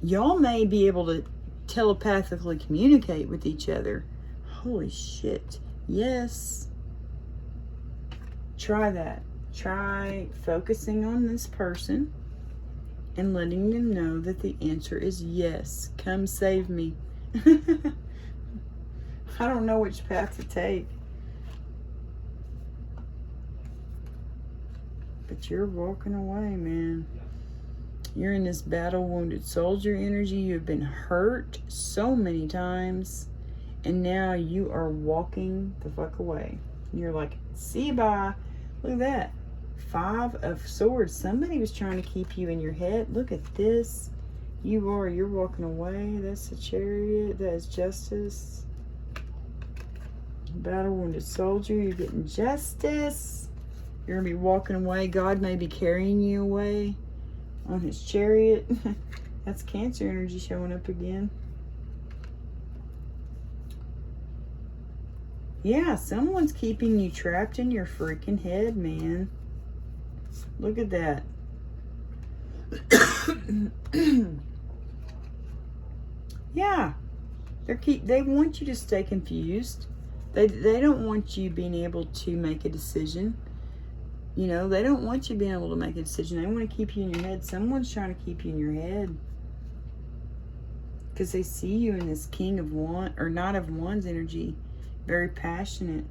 Y'all may be able to telepathically communicate with each other. Holy shit. Yes. Try that. Try focusing on this person and letting them know that the answer is yes. Come save me. I don't know which path to take. But you're walking away, man. You're in this battle-wounded soldier energy. You've been hurt so many times. And now you are walking the fuck away. You're like, see you, bye. Look at that. Five of Swords. Somebody was trying to keep you in your head. Look at this. You're walking away. That's the Chariot. That is Justice. Battle-wounded soldier. You're getting justice. You're going to be walking away. God may be carrying you away on his chariot. That's Cancer energy showing up again. Yeah, someone's keeping you trapped in your freaking head, man. Look at that. Yeah. They want you to stay confused. They don't want you being able to make a decision. You know, they don't want you being able to make a decision. They want to keep you in your head. Someone's trying to keep you in your head. Because they see you in this King of Wands, or Knight of Wands energy. Very passionate.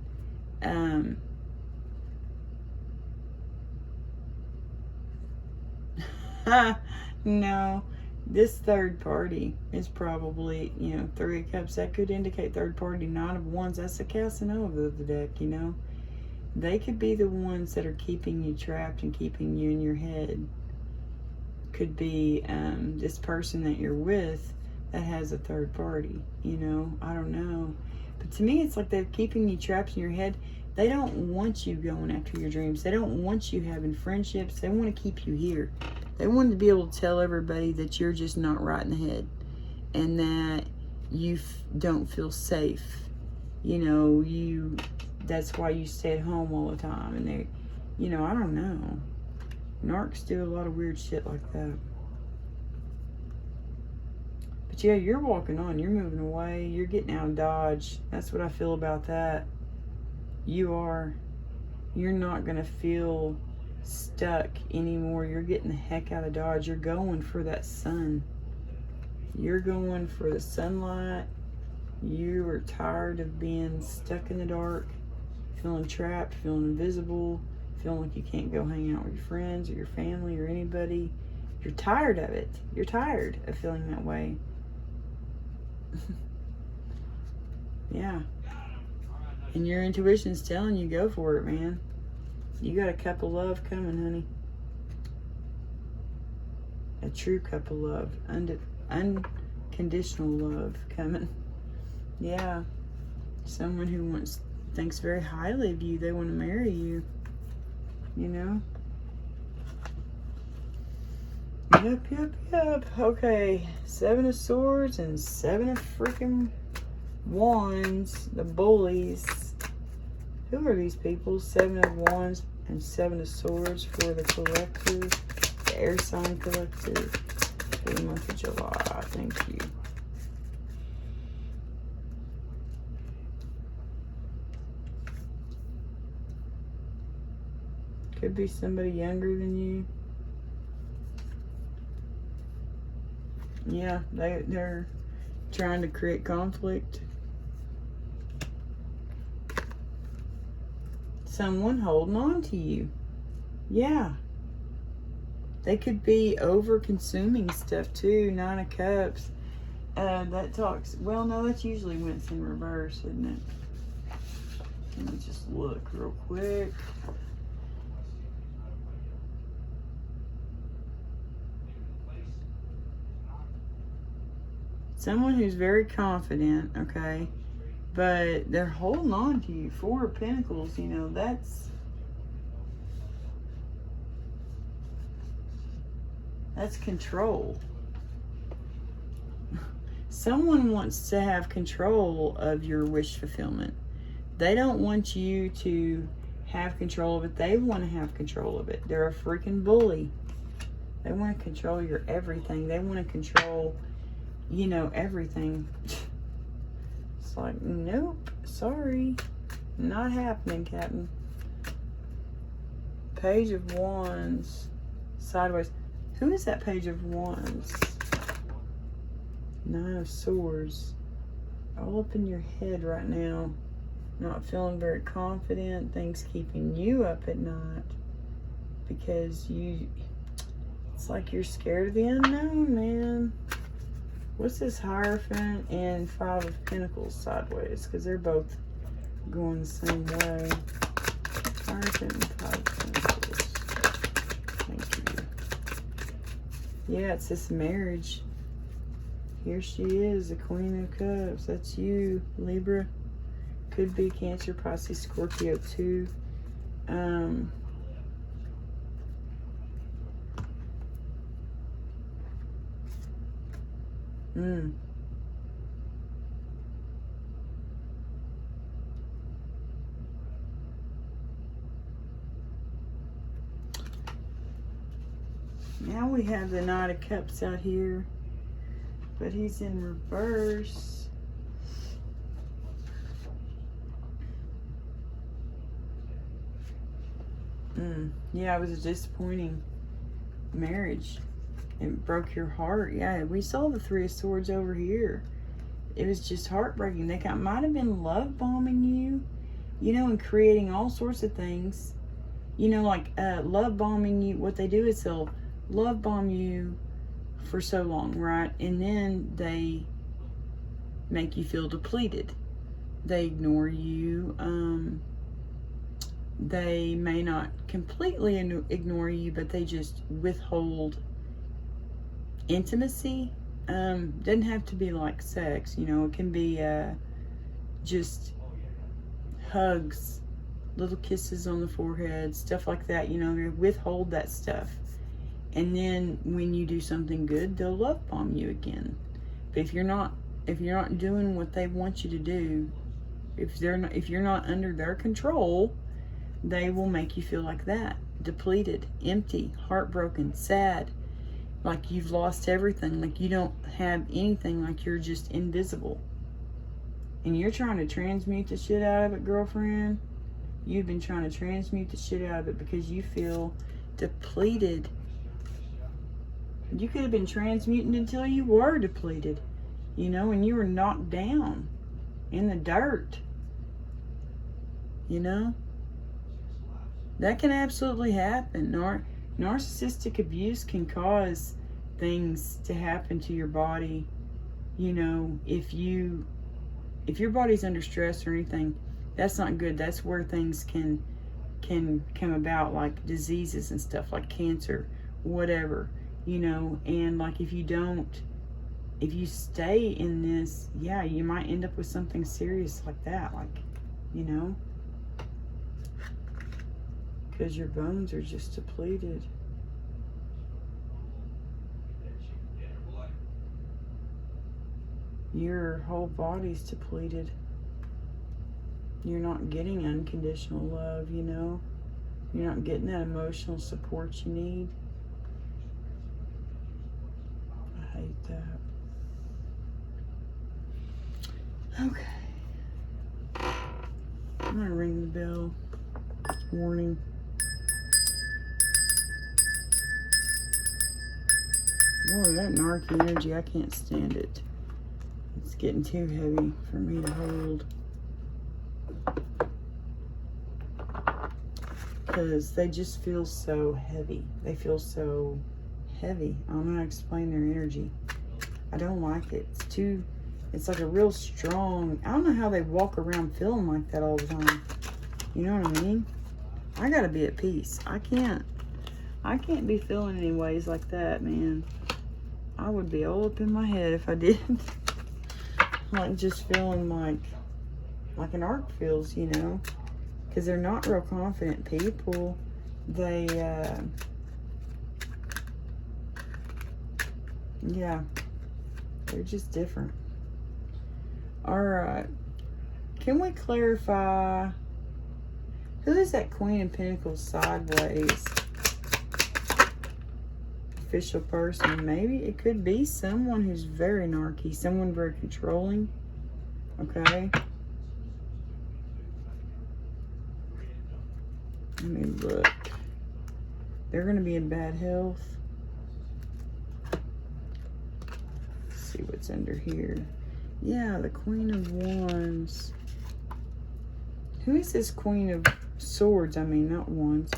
No. This third party is probably, you know, Three of Cups. That could indicate third party. Knight of Wands. That's a Casanova of the deck, you know. They could be the ones that are keeping you trapped and keeping you in your head. Could be this person that you're with that has a third party, you know. I don't know. But to me, it's like they're keeping you trapped in your head. They don't want you going after your dreams. They don't want you having friendships. They want to keep you here. They want to be able to tell everybody that you're just not right in the head. And that you don't feel safe. You know, that's why you stay at home all the time. And they, you know, I don't know. Narcs do a lot of weird shit like that. But yeah, you're walking on. You're moving away. You're getting out of Dodge. That's what I feel about that. You are. You're not going to feel stuck anymore. You're getting the heck out of Dodge. You're going for that sun. You're going for the sunlight. You are tired of being stuck in the dark, feeling trapped, feeling invisible, feeling like you can't go hang out with your friends or your family or anybody. You're tired of it. You're tired of feeling that way. Yeah. And your intuition's telling you go for it, man. You got a cup of love coming, honey. A true cup of love. Unconditional love coming. Yeah. Someone who thinks very highly of you. They want to marry you. You know? Yep. Okay. 7 of Swords and 7 of freaking Wands. The bullies. Who are these people? 7 of Wands and 7 of Swords for the collective. The air sign collective. For the month of July. Thank you. Could be somebody younger than you. Yeah, they're trying to create conflict. Someone holding on to you. Yeah. They could be over-consuming stuff too. 9 of Cups. That talks... Well, no, that's usually when it's in reverse, isn't it? Let me just look real quick. Someone who's very confident, okay? But they're holding on to you. 4 of Pentacles, you know, that's control. Someone wants to have control of your wish fulfillment. They don't want you to have control of it. They want to have control of it. They're a freaking bully. They want to control your everything. They want to control, you know, everything. It's like, nope, sorry. Not happening, Captain. Page of Wands. Sideways. Who is that Page of Wands? 9 of Swords. All up in your head right now. Not feeling very confident. Things keeping you up at night. Because it's like you're scared of the unknown, man. What's this Hierophant and 5 of Pentacles sideways? Because they're both going the same way. Hierophant and 5 of Pentacles. Thank you. Yeah, it's this marriage. Here she is, the Queen of Cups. That's you, Libra. Could be Cancer, Pisces, Scorpio too. Mm. Now we have the Knight of Cups out here, but he's in reverse. Yeah, it was a disappointing marriage. It broke your heart. Yeah, we saw the Three of Swords over here. It was just heartbreaking. They might have been love bombing you, you know, and creating all sorts of things. You know, like love bombing you. What they do is they'll love bomb you for so long, right? And then they make you feel depleted. They ignore you. They may not completely ignore you, but they just withhold intimacy. Doesn't have to be like sex, you know. It can be just hugs, little kisses on the forehead, stuff like that, you know. They withhold that stuff. And then when you do something good, they'll love bomb you again. But if you're not doing what they want you to do, if you're not under their control, they will make you feel like that. Depleted, empty, heartbroken, sad. Like you've lost everything. Like you don't have anything. Like you're just invisible. And you're trying to transmute the shit out of it, girlfriend. You've been trying to transmute the shit out of it because you feel depleted. You could have been transmuting until you were depleted, you know, and you were knocked down in the dirt, you know. That can absolutely happen. Narcissistic abuse can cause things to happen to your body, you know. If your body's under stress or anything, that's not good. That's where things can come about, like diseases and stuff, like cancer, whatever, you know. And like if you stay in this, yeah, you might end up with something serious like that, like, you know, because your bones are just depleted. Your whole body's depleted. You're not getting unconditional love, you know. You're not getting that emotional support you need. I hate that. Okay. I'm gonna ring the bell. Warning. Boy, that narky energy, I can't stand it. It's getting too heavy for me to hold. Because they just feel so heavy. They feel so heavy. I don't know how to explain their energy. I don't like it. It's like a real strong, I don't know how they walk around feeling like that all the time. You know what I mean? I gotta be at peace. I can't be feeling any ways like that, man. I would be all up in my head if I did. Like just feeling like an arc feels, you know. Because they're not real confident people. Yeah. They're just different. Alright. Can we clarify who is that Queen of Pentacles sideways? Official person. Maybe it could be someone who's very narky. Someone very controlling. Okay. Let me look. They're going to be in bad health. Let's see what's under here. Yeah, the Queen of Wands. Who is this Queen of Swords? I mean, not Wands.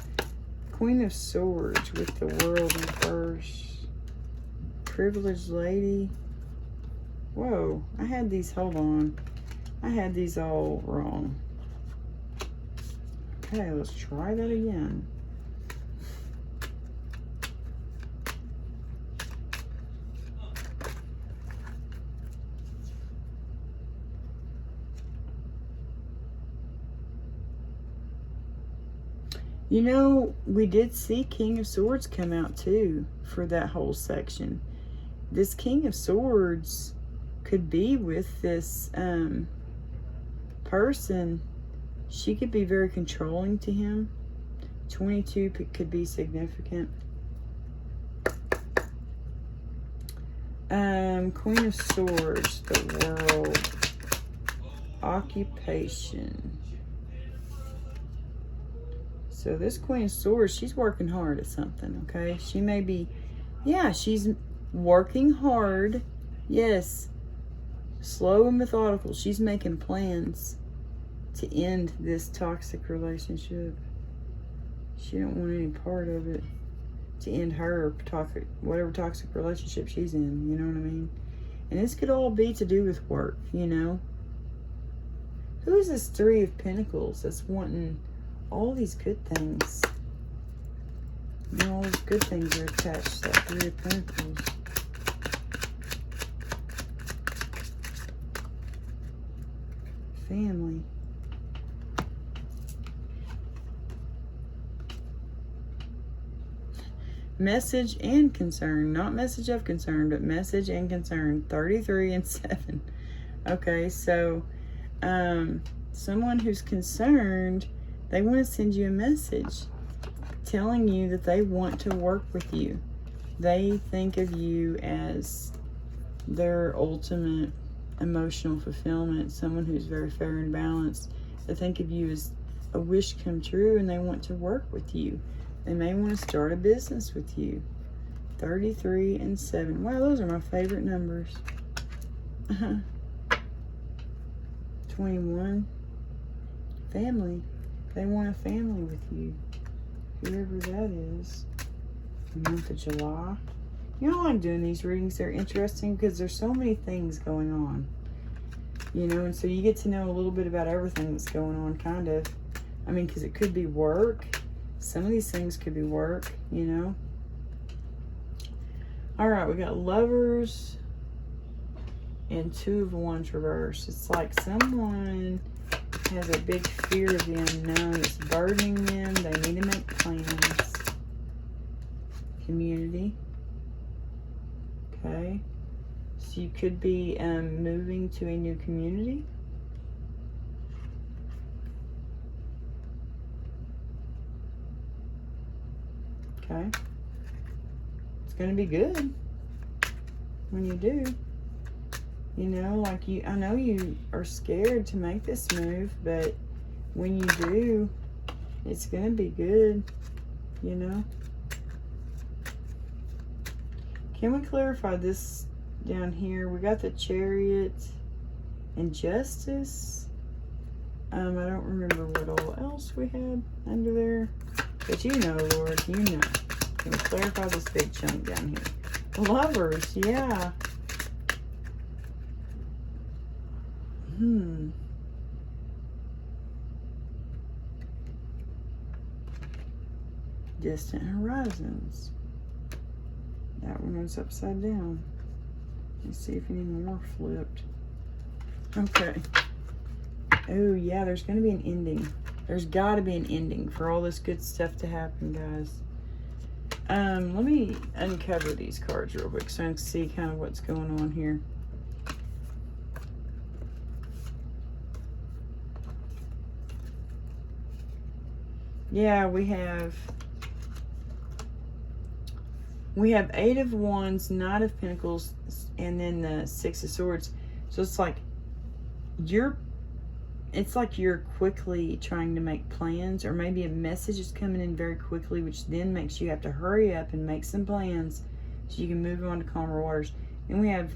Queen of Swords with the World in reverse. Privileged lady. Whoa, I had these, hold on. I had these all wrong. Okay, let's try that again. You know, we did see King of Swords come out too for that whole section. this King of Swords could be with this person. She could be very controlling to him. 22 could be significant. Queen of Swords, the World, occupation. So this Queen of Swords, she's working hard at something, okay? She may be, yeah, she's working hard. Yes. Slow and methodical. She's making plans to end this toxic relationship. She don't want any part of it. To end her toxic, whatever toxic relationship she's in, you know what I mean? And this could all be to do with work, you know? Who is this Three of Pentacles that's wanting all these good things? You know, all these good things are attached to that Three of Pentacles. Family. Message and concern. Not message of concern, but message and concern. 33 and 7. Okay, so someone who's concerned, they want to send you a message telling you that they want to work with you. They think of you as their ultimate emotional fulfillment, someone who's very fair and balanced. They think of you as a wish come true, and they want to work with you. They may want to start a business with you. 33 and 7. Wow, those are my favorite numbers. 21. Family. They want a family with you. Whoever that is. The month of July. You know, I'm doing these readings. They're interesting because there's so many things going on. You know, and so you get to know a little bit about everything that's going on, kind of. I mean, because it could be work. Some of these things could be work, you know. All right, we got Lovers and Two of Wands reversed. It's like someone has a big fear of the unknown. It's burdening them. They need to make plans. Community. Okay. So you could be moving to a new community. Okay. It's going to be good when you do. You know, like I know you are scared to make this move, but when you do, it's going to be good, you know. Can we clarify this down here? We got the Chariot and Justice. I don't remember what all else we had under there. But you know, Lord, you know. Can we clarify this big chunk down here? Lovers, yeah. Distant horizons. That one was upside down. Let's see if any more flipped. Okay. Oh, yeah, there's going to be an ending. There's got to be an ending for all this good stuff to happen, guys. Let me uncover these cards real quick so I can see kind of what's going on here. Yeah, we have Eight of Wands, Knight of Pentacles, and then the Six of Swords. So it's like you're quickly trying to make plans, or maybe a message is coming in very quickly, which then makes you have to hurry up and make some plans so you can move on to calmer waters. And we have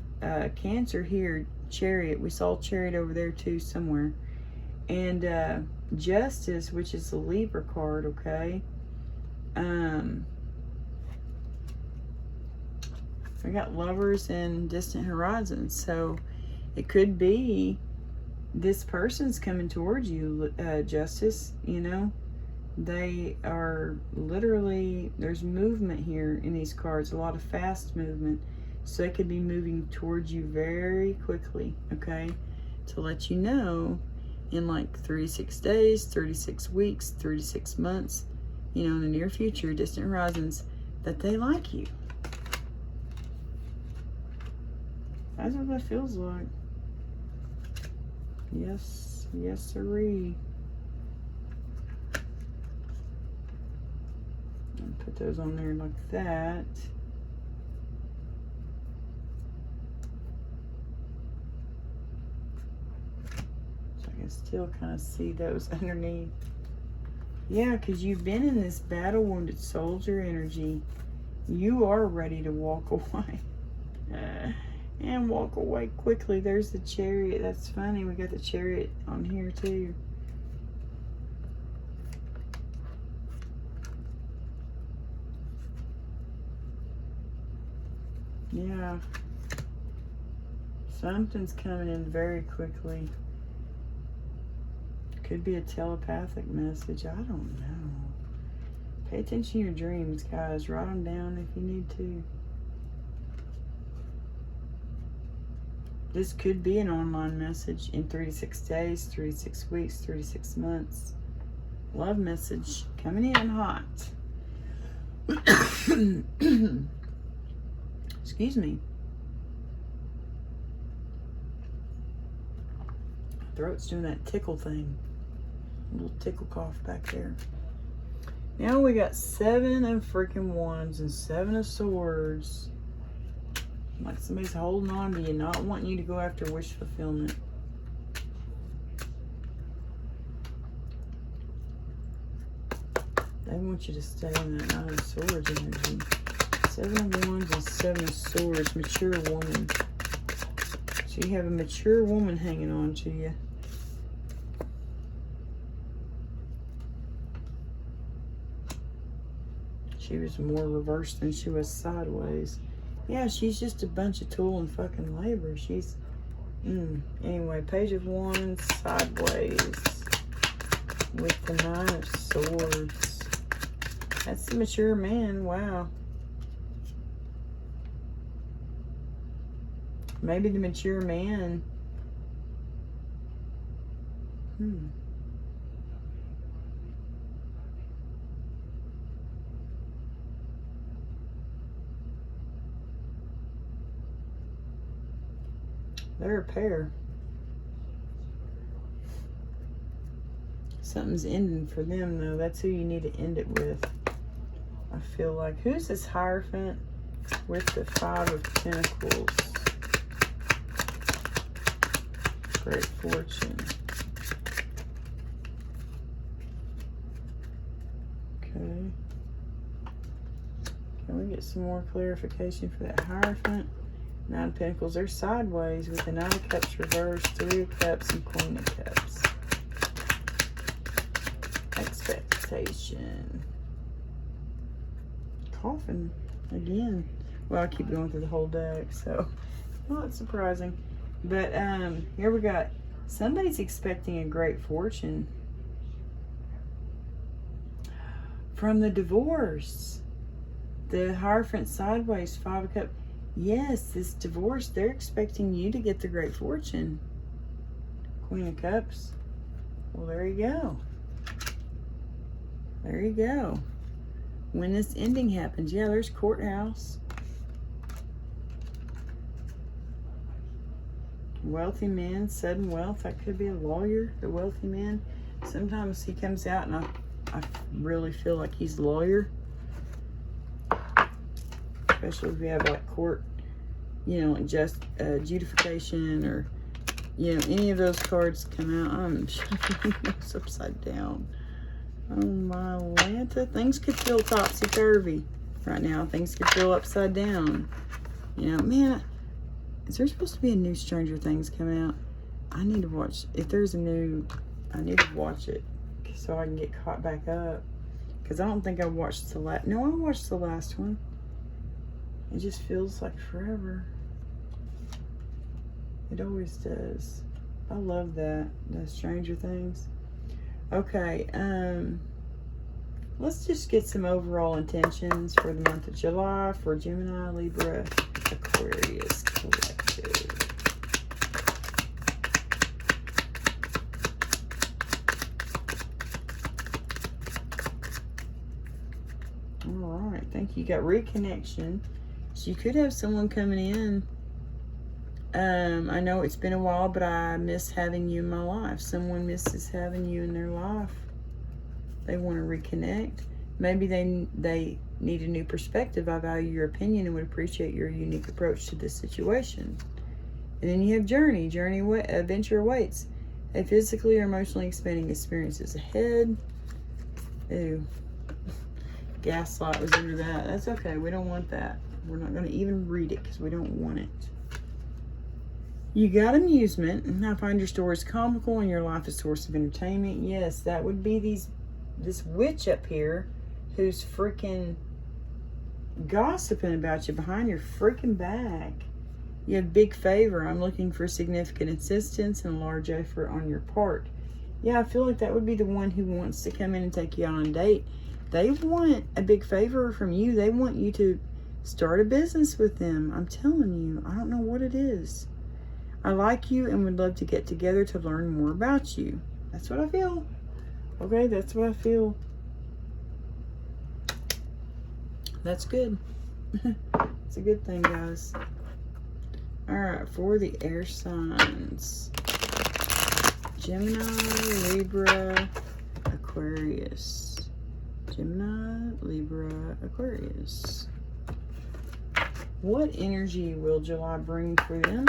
Cancer here, Chariot. We saw Chariot over there too somewhere. And Justice, which is the Libra card, okay? We got Lovers and Distant Horizons. So it could be this person's coming towards you, Justice, you know. They are literally, there's movement here in these cards, a lot of fast movement. So they could be moving towards you very quickly, okay? To let you know in like 36 days, 36 weeks, 36 months, you know, in the near future, Distant Horizons, that they like you. That's what that feels like. Yes, yes, sirree. And put those on there like that. So I can still kind of see those underneath. Yeah, because you've been in this battle-wounded soldier energy. You are ready to walk away. And walk away quickly. There's the Chariot. That's funny. We got the Chariot on here too. Yeah. Something's coming in very quickly. Could be a telepathic message. I don't know. Pay attention to your dreams, guys. Write them down if you need to. This could be an online message in 3 to 6 days, 3 to 6 weeks, 3 to 6 months. Love message coming in hot. Excuse me. Throat's doing that tickle thing. A little tickle cough back there. Now we got 7 of freaking wands and 7 of swords. Like somebody's holding on to you, not wanting you to go after wish fulfillment. They want you to stay in that 9 of swords energy. 7 of wands and 7 of swords. Mature woman. So you have a mature woman hanging on to you. She was more reversed than she was sideways. Yeah, she's just a bunch of tool and fucking labor. She's, anyway, Page of Wands, sideways, with the 9 of Swords. That's the mature man, wow. Maybe the mature man, they're a pair. Something's ending for them, though. That's who you need to end it with. I feel like. Who's this Hierophant with the 5 of Pentacles? Great fortune. Okay. Can we get some more clarification for that Hierophant? 9 of Pentacles. They're sideways with the 9 of Cups reversed, 3 of Cups, and Queen of Cups. Expectation. Coughing again. Well, I keep going through the whole deck, so not surprising. But here we got somebody's expecting a great fortune from the divorce. The Hierophant sideways, 5 of Cups. Yes, this divorce, they're expecting you to get the great fortune. Queen of Cups. Well, there you go. There you go. When this ending happens, yeah, there's courthouse. Wealthy man, sudden wealth. That could be a lawyer, the wealthy man. Sometimes he comes out and I really feel like he's a lawyer. Especially if we have like court, you know, like just adjudication or, you know, any of those cards come out. I'm it's upside down. Oh my Lanta. Things could feel topsy-turvy right now. Things could feel upside down. You know, man, is there supposed to be a new Stranger Things coming out? I need to watch. If there's a new, I need to watch it so I can get caught back up. Because I don't think I watched the last. No, I watched the last one. It just feels like forever. It always does. I love that. The Stranger Things. Okay, let's just get some overall intentions for the month of July for Gemini, Libra, Aquarius collective. All right, thank you. You got reconnection. So you could have someone coming in I know it's been a while, but I miss having you in my life. Someone misses having you in their life. They want to reconnect. Maybe they need a new perspective. I value your opinion and would appreciate your unique approach to this situation. And then you have journey. Adventure awaits. A physically or emotionally expanding experience is ahead. Ooh. Gaslight was under that. That's okay. We don't want that. We're not going to even read it because we don't want it. You got amusement, and I find your stories comical and your life a source of entertainment. Yes, that would be this witch up here who's freaking gossiping about you behind your freaking back. You have big favor. I'm looking for significant insistence and a large effort on your part. Yeah, I feel like that would be the one who wants to come in and take you out on a date. They want a big favor from you. They want you to start a business with them. I'm telling you, I don't know what it is. I like you and would love to get together to learn more about you. That's what I feel. Okay, that's what I feel. That's good. It's a good thing, guys. Alright, for the air signs. Gemini, Libra, Aquarius. Gemini, Libra, Aquarius. What energy will July bring for them?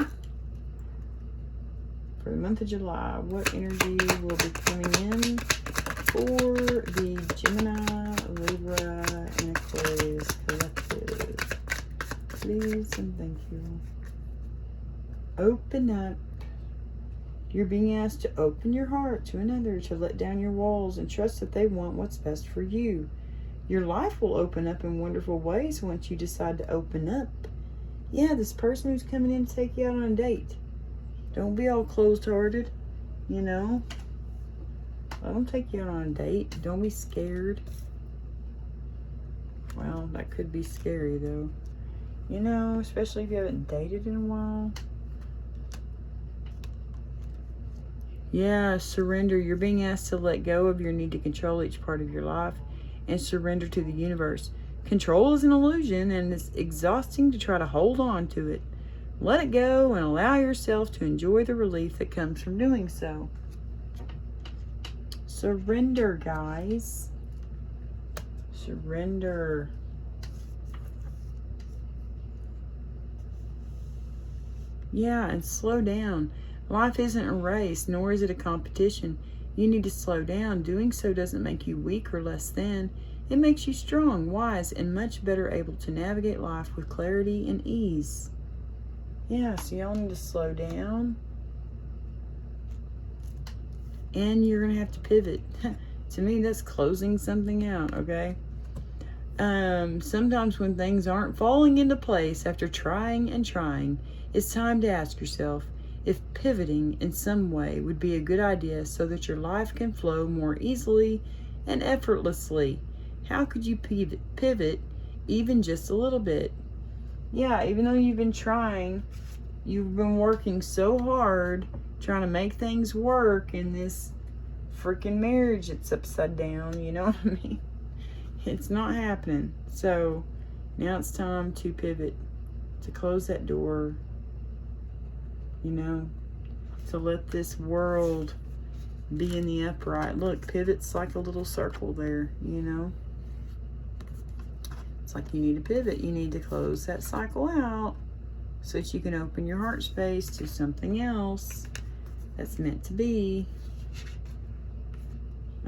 For the month of July, what energy will be coming in for the Gemini, Libra, and Aquarius collective? Please and thank you. Open up. You're being asked to open your heart to another, to let down your walls and trust that they want what's best for you. Your life will open up in wonderful ways once you decide to open up. Yeah, this person who's coming in to take you out on a date. Don't be all closed-hearted, you know. Let them take you out on a date. Don't be scared. Well, that could be scary, though. You know, especially if you haven't dated in a while. Yeah, surrender. You're being asked to let go of your need to control each part of your life and surrender to the universe. Control is an illusion, and it's exhausting to try to hold on to it. Let it go and allow yourself to enjoy the relief that comes from doing so. Surrender, guys. Surrender. Yeah, and slow down. Life isn't a race, nor is it a competition. You need to slow down. Doing so doesn't make you weak or less than. It makes you strong, wise, and much better able to navigate life with clarity and ease. Yeah, so y'all need to slow down. And you're going to have to pivot. To me, that's closing something out, okay? Sometimes when things aren't falling into place after trying and trying, it's time to ask yourself if pivoting in some way would be a good idea so that your life can flow more easily and effortlessly. How could you pivot even just a little bit? Yeah, even though you've been trying, you've been working so hard trying to make things work in this freaking marriage that's upside down, you know what I mean? It's not happening. So now it's time to pivot, to close that door, you know, to let this world be in the upright. Look, pivot's like a little circle there, you know. It's like you need to pivot. You need to close that cycle out so that you can open your heart space to something else that's meant to be.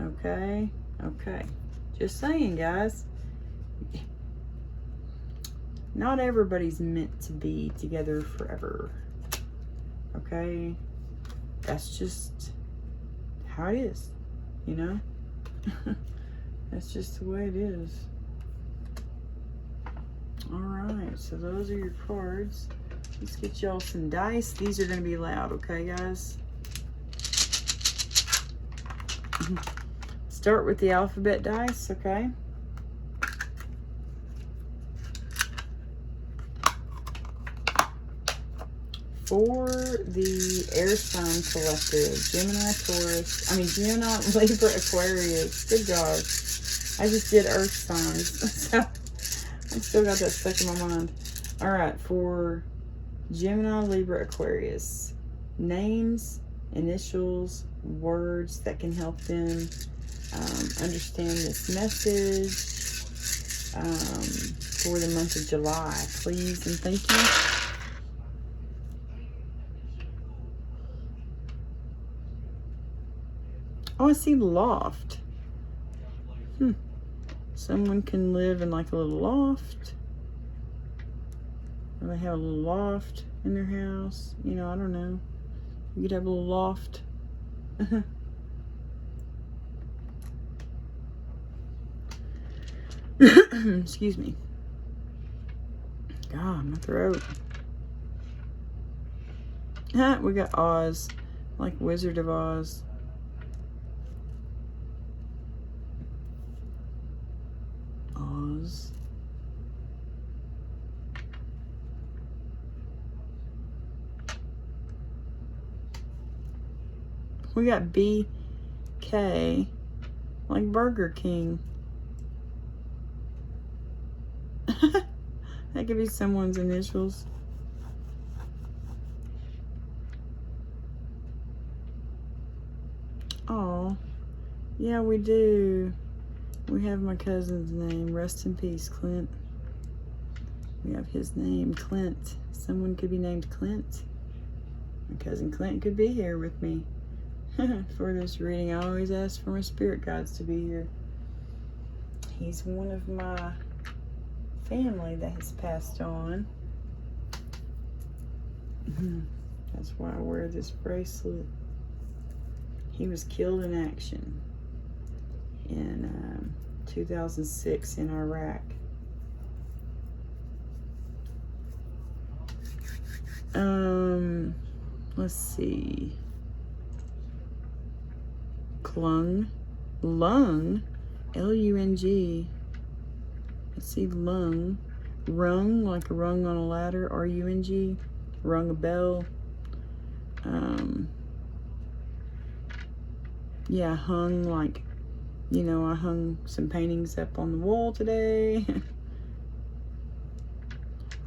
Okay? Okay. Just saying, guys. Not everybody's meant to be together forever. Okay? That's just how it is, you know? That's just the way it is. Alright, so those are your cards. Let's get y'all some dice. These are going to be loud, okay, guys? Start with the alphabet dice, okay? For the air sign collective, Gemini, Libra, Aquarius. Good God. I just did earth signs. So I still got that stuck in my mind. All right, for Gemini, Libra, Aquarius. Names, initials, words that can help them understand this message for the month of July. Please and thank you. Oh, I see loft. Someone can live in like a little loft. Or they have a little loft in their house. You know, I don't know. You could have a little loft. Excuse me. God, my throat. We got Oz. Like Wizard of Oz. Oz. We got BK, like Burger King. That could be someone's initials. Oh, yeah, we do. We have my cousin's name. Rest in peace, Clint. We have his name, Clint. Someone could be named Clint. My cousin Clint could be here with me. For this reading. I always ask for my spirit guides to be here. He's one of my family that has passed on. That's why I wear this bracelet. He was killed in action in 2006 in Iraq. Let's see. Lung, L-U-N-G. Let's see, lung. Rung, like a rung on a ladder, R-U-N-G. Rung a bell. Yeah, hung, like, you know, I hung some paintings up on the wall today.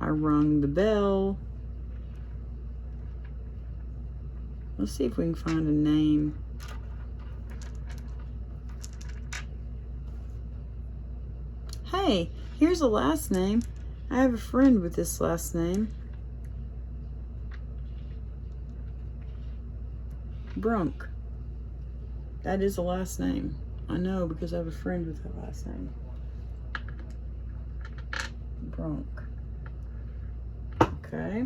I rung the bell. Let's see if we can find a name. Hey, here's a last name. I have a friend with this last name. Brunk. That is a last name. I know because I have a friend with that last name. Brunk. Okay.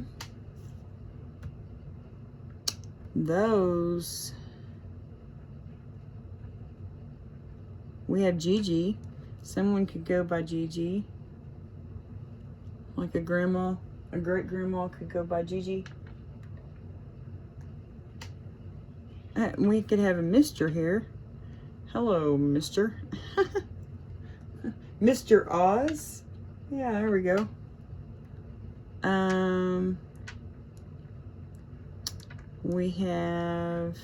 Those. We have Gigi. Someone could go by Gigi. Like a grandma, a great grandma could go by Gigi. We could have a Mr. here. Hello, Mr. Mr. Oz. Yeah, there we go. We have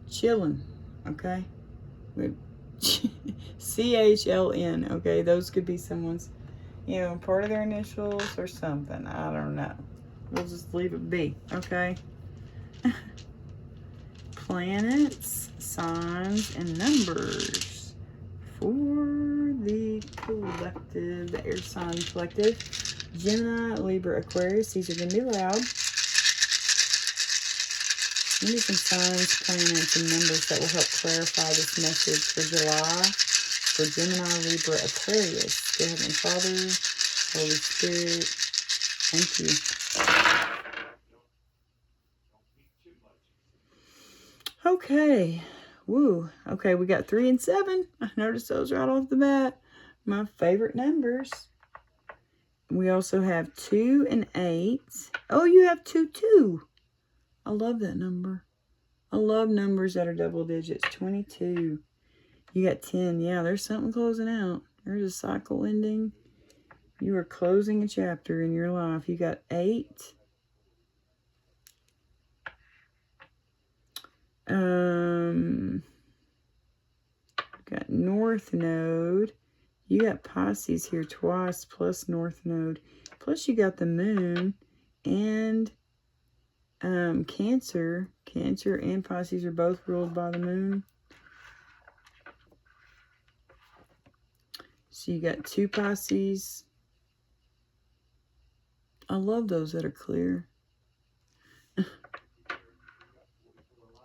Chillin', okay? CHLN, okay? Those could be someone's, you know, part of their initials or something. I don't know. We'll just leave it be, okay? Planets, signs, and numbers for the collective, the air sign collective. Gemini, Libra, Aquarius. These are going to be loud. Give me some signs, planets, and numbers that will help clarify this message for July for Gemini, Libra, Aquarius. Dear Heavenly Father, Holy Spirit, thank you. Okay. Woo. Okay, we got 3 and 7. I noticed those right off the bat. My favorite numbers. We also have 2 and 8. Oh, you have 2 too. I love that number. I love numbers that are double digits. 22. You got 10. Yeah, there's something closing out. There's a cycle ending. You are closing a chapter in your life. You got 8. Got North Node. You got Pisces here twice, plus North Node. Plus you got the Moon and Cancer. Cancer and Pisces are both ruled by the Moon. So you got 2 Pisces. I love those that are clear.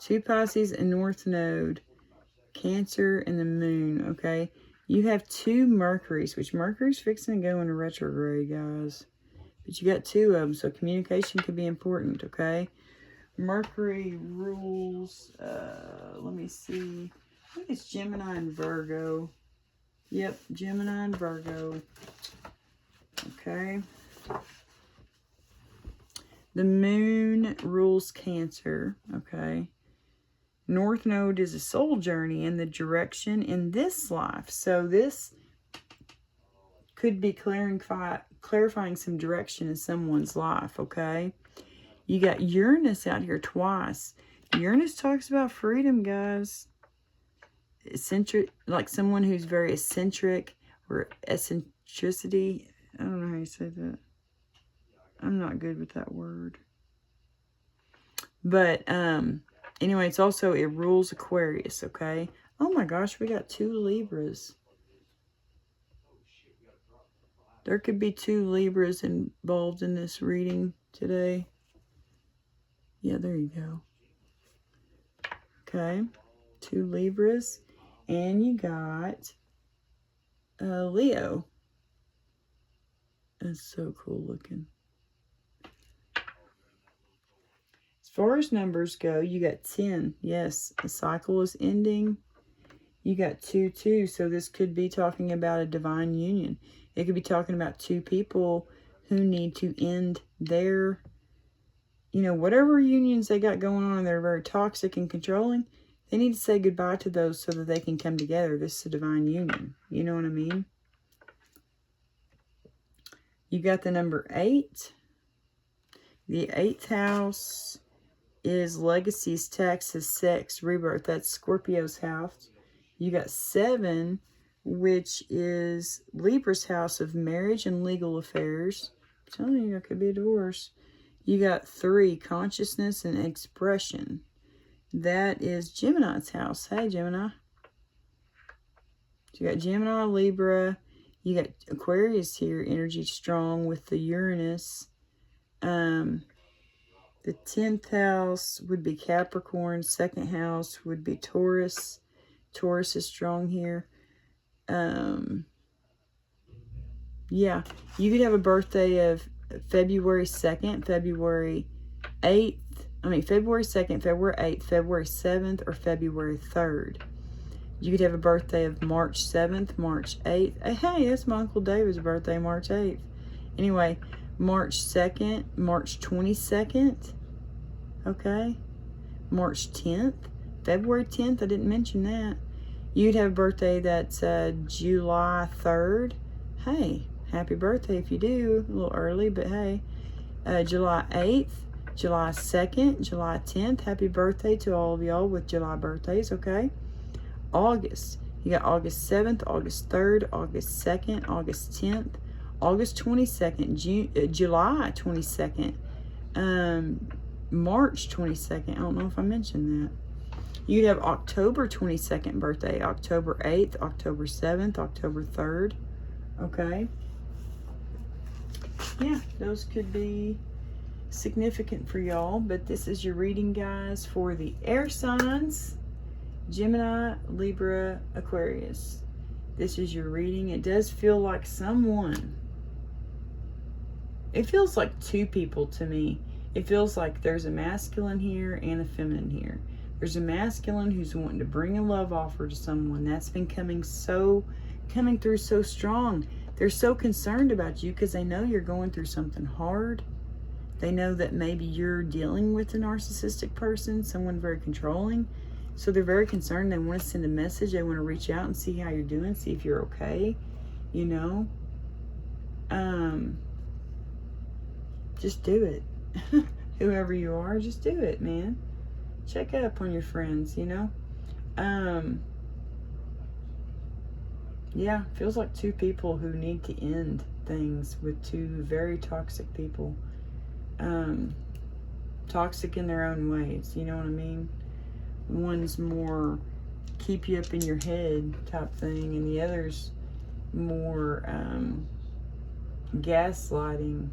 2 Pisces and North Node. Cancer and the Moon, okay? You have 2 Mercuries, which Mercury's fixing to go into retrograde, guys. But you got 2 of them, so communication could be important, okay? Mercury rules, let me see. I think it's Gemini and Virgo. Yep, Gemini and Virgo. Okay. The Moon rules Cancer, okay? North Node is a soul journey in the direction in this life. So this could be clarifying some direction in someone's life, okay? You got Uranus out here twice. Uranus talks about freedom, guys. Eccentric, like someone who's very eccentric or eccentricity. I don't know how you say that. I'm not good with that word. But, anyway, it rules Aquarius, okay? Oh my gosh, we got 2 Libras. There could be 2 Libras involved in this reading today. Yeah, there you go. Okay, 2 Libras. And you got Leo. That's so cool looking. As far as numbers go, you got 10. Yes, the cycle is ending. You got 2, 2. So this could be talking about a divine union. It could be talking about 2 people who need to end their, whatever unions they got going on. They're very toxic and controlling. They need to say goodbye to those so that they can come together. This is a divine union. You know what I mean? You got the number 8. The 8th house is legacies, taxes, sex, rebirth. That's Scorpio's house. You got 7, which is Libra's house of marriage and legal affairs. I'm telling you, there could be a divorce. You got 3, consciousness and expression. That is Gemini's house. Hey, Gemini. So you got Gemini, Libra. You got Aquarius here, energy strong with the Uranus. The 10th house would be Capricorn. 2nd house would be Taurus. Taurus is strong here. Yeah, you could have a birthday of February 2nd, February 8th. February 2nd, February 8th, February 7th, or February 3rd. You could have a birthday of March 7th, March 8th. Hey, that's my Uncle David's birthday, March 8th. Anyway, March 2nd, March 22nd. Okay. March 10th. February 10th, I didn't mention that. You'd have a birthday that's July 3rd. Hey, happy birthday if you do. A little early, but hey. July 8th. July 2nd, July 10th. Happy birthday to all of y'all with July birthdays, okay? August. You got August 7th, August 3rd, August 2nd, August 10th, August 22nd, July 22nd, March 22nd. I don't know if I mentioned that. You'd have October 22nd birthday, October 8th, October 7th, October 3rd, okay? Yeah, those could be significant for y'all, but this is your reading, guys, for the air signs: Gemini, Libra, Aquarius. This is your reading. It does feel like it feels like 2 people to me. It feels like there's a masculine here and a feminine here. There's a masculine who's wanting to bring a love offer to someone. That's been coming through so strong. They're so concerned about you because they know you're going through something hard. They know that maybe you're dealing with a narcissistic person, someone very controlling. So they're very concerned. They want to send a message. They want to reach out and see how you're doing, see if you're okay, Just do it. Whoever you are, just do it, man. Check up on your friends, Yeah, feels like two people who need to end things with two very toxic people. Toxic in their own ways, you know what I mean? One's more keep you up in your head type thing, and the other's more gaslighting,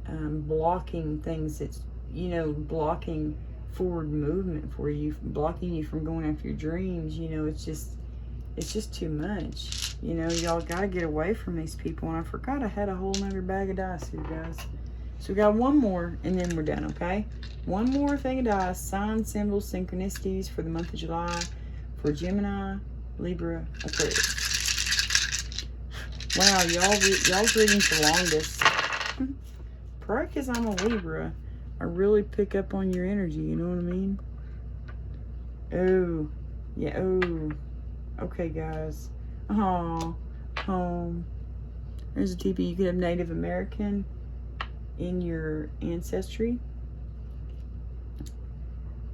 blocking things that's, you know, blocking forward movement for you, blocking you from going after your dreams. You know, it's just too much. You know, y'all gotta get away from these people. And I forgot I had a whole nother bag of dice here, guys. So we got one more and then we're done, okay? One more thing of dice, sign, symbols, synchronicities for the month of July for Gemini, Libra, Aquarius. Wow, y'all's reading's the longest. Probably because I'm a Libra, I really pick up on your energy, you know what I mean? Oh, yeah, oh. Okay, guys. Oh, home. There's a TP. You could have Native American in your ancestry.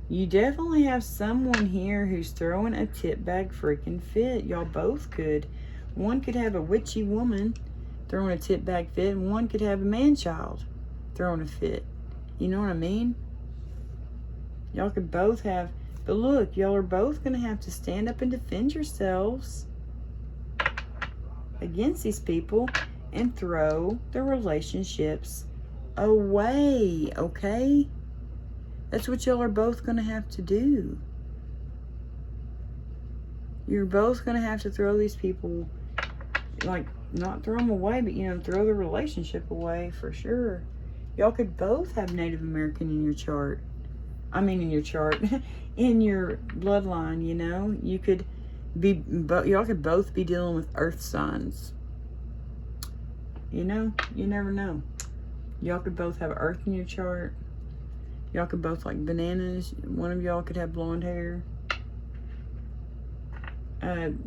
You definitely have someone here who's throwing a tip bag freaking fit. Y'all both could. One could have a witchy woman throwing a tip bag fit, and one could have a man-child throwing a fit. You know what I mean? Y'all could both have, but look, y'all are both going to have to stand up and defend yourselves against these people and throw the relationships away, okay? That's what y'all are both going to have to do. You're both going to have to throw these people, like, not throw them away, but, you know, throw the relationship away for sure. Y'all could both have Native American in your chart. I mean, in your chart, in your bloodline, you know. You could be, y'all could both be dealing with earth signs. You know, you never know. Y'all could both have earth in your chart. Y'all could both like bananas. One of y'all could have blonde hair.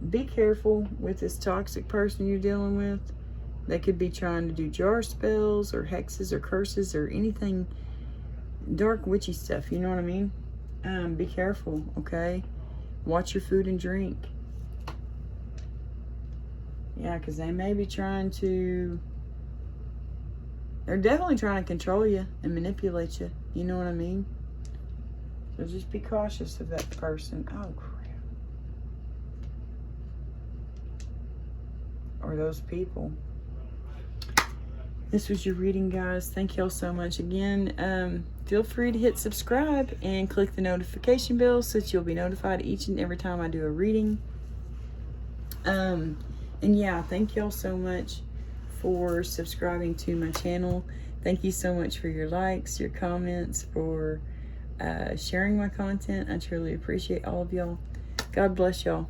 Be careful with this toxic person you're dealing with. They could be trying to do jar spells or hexes or curses or anything dark witchy stuff, you know what I mean? Be careful, okay? Watch your food and drink. Yeah, because they may be trying to, they're definitely trying to control you and manipulate you, you know what I mean? So just be cautious of that person. Oh, crap. Or those people. This was your reading, guys. Thank y'all so much. Again, feel free to hit subscribe and click the notification bell so that you'll be notified each and every time I do a reading. And yeah, thank y'all so much for subscribing to my channel. Thank you so much for your likes, your comments, for sharing my content. I truly appreciate all of y'all. God bless y'all.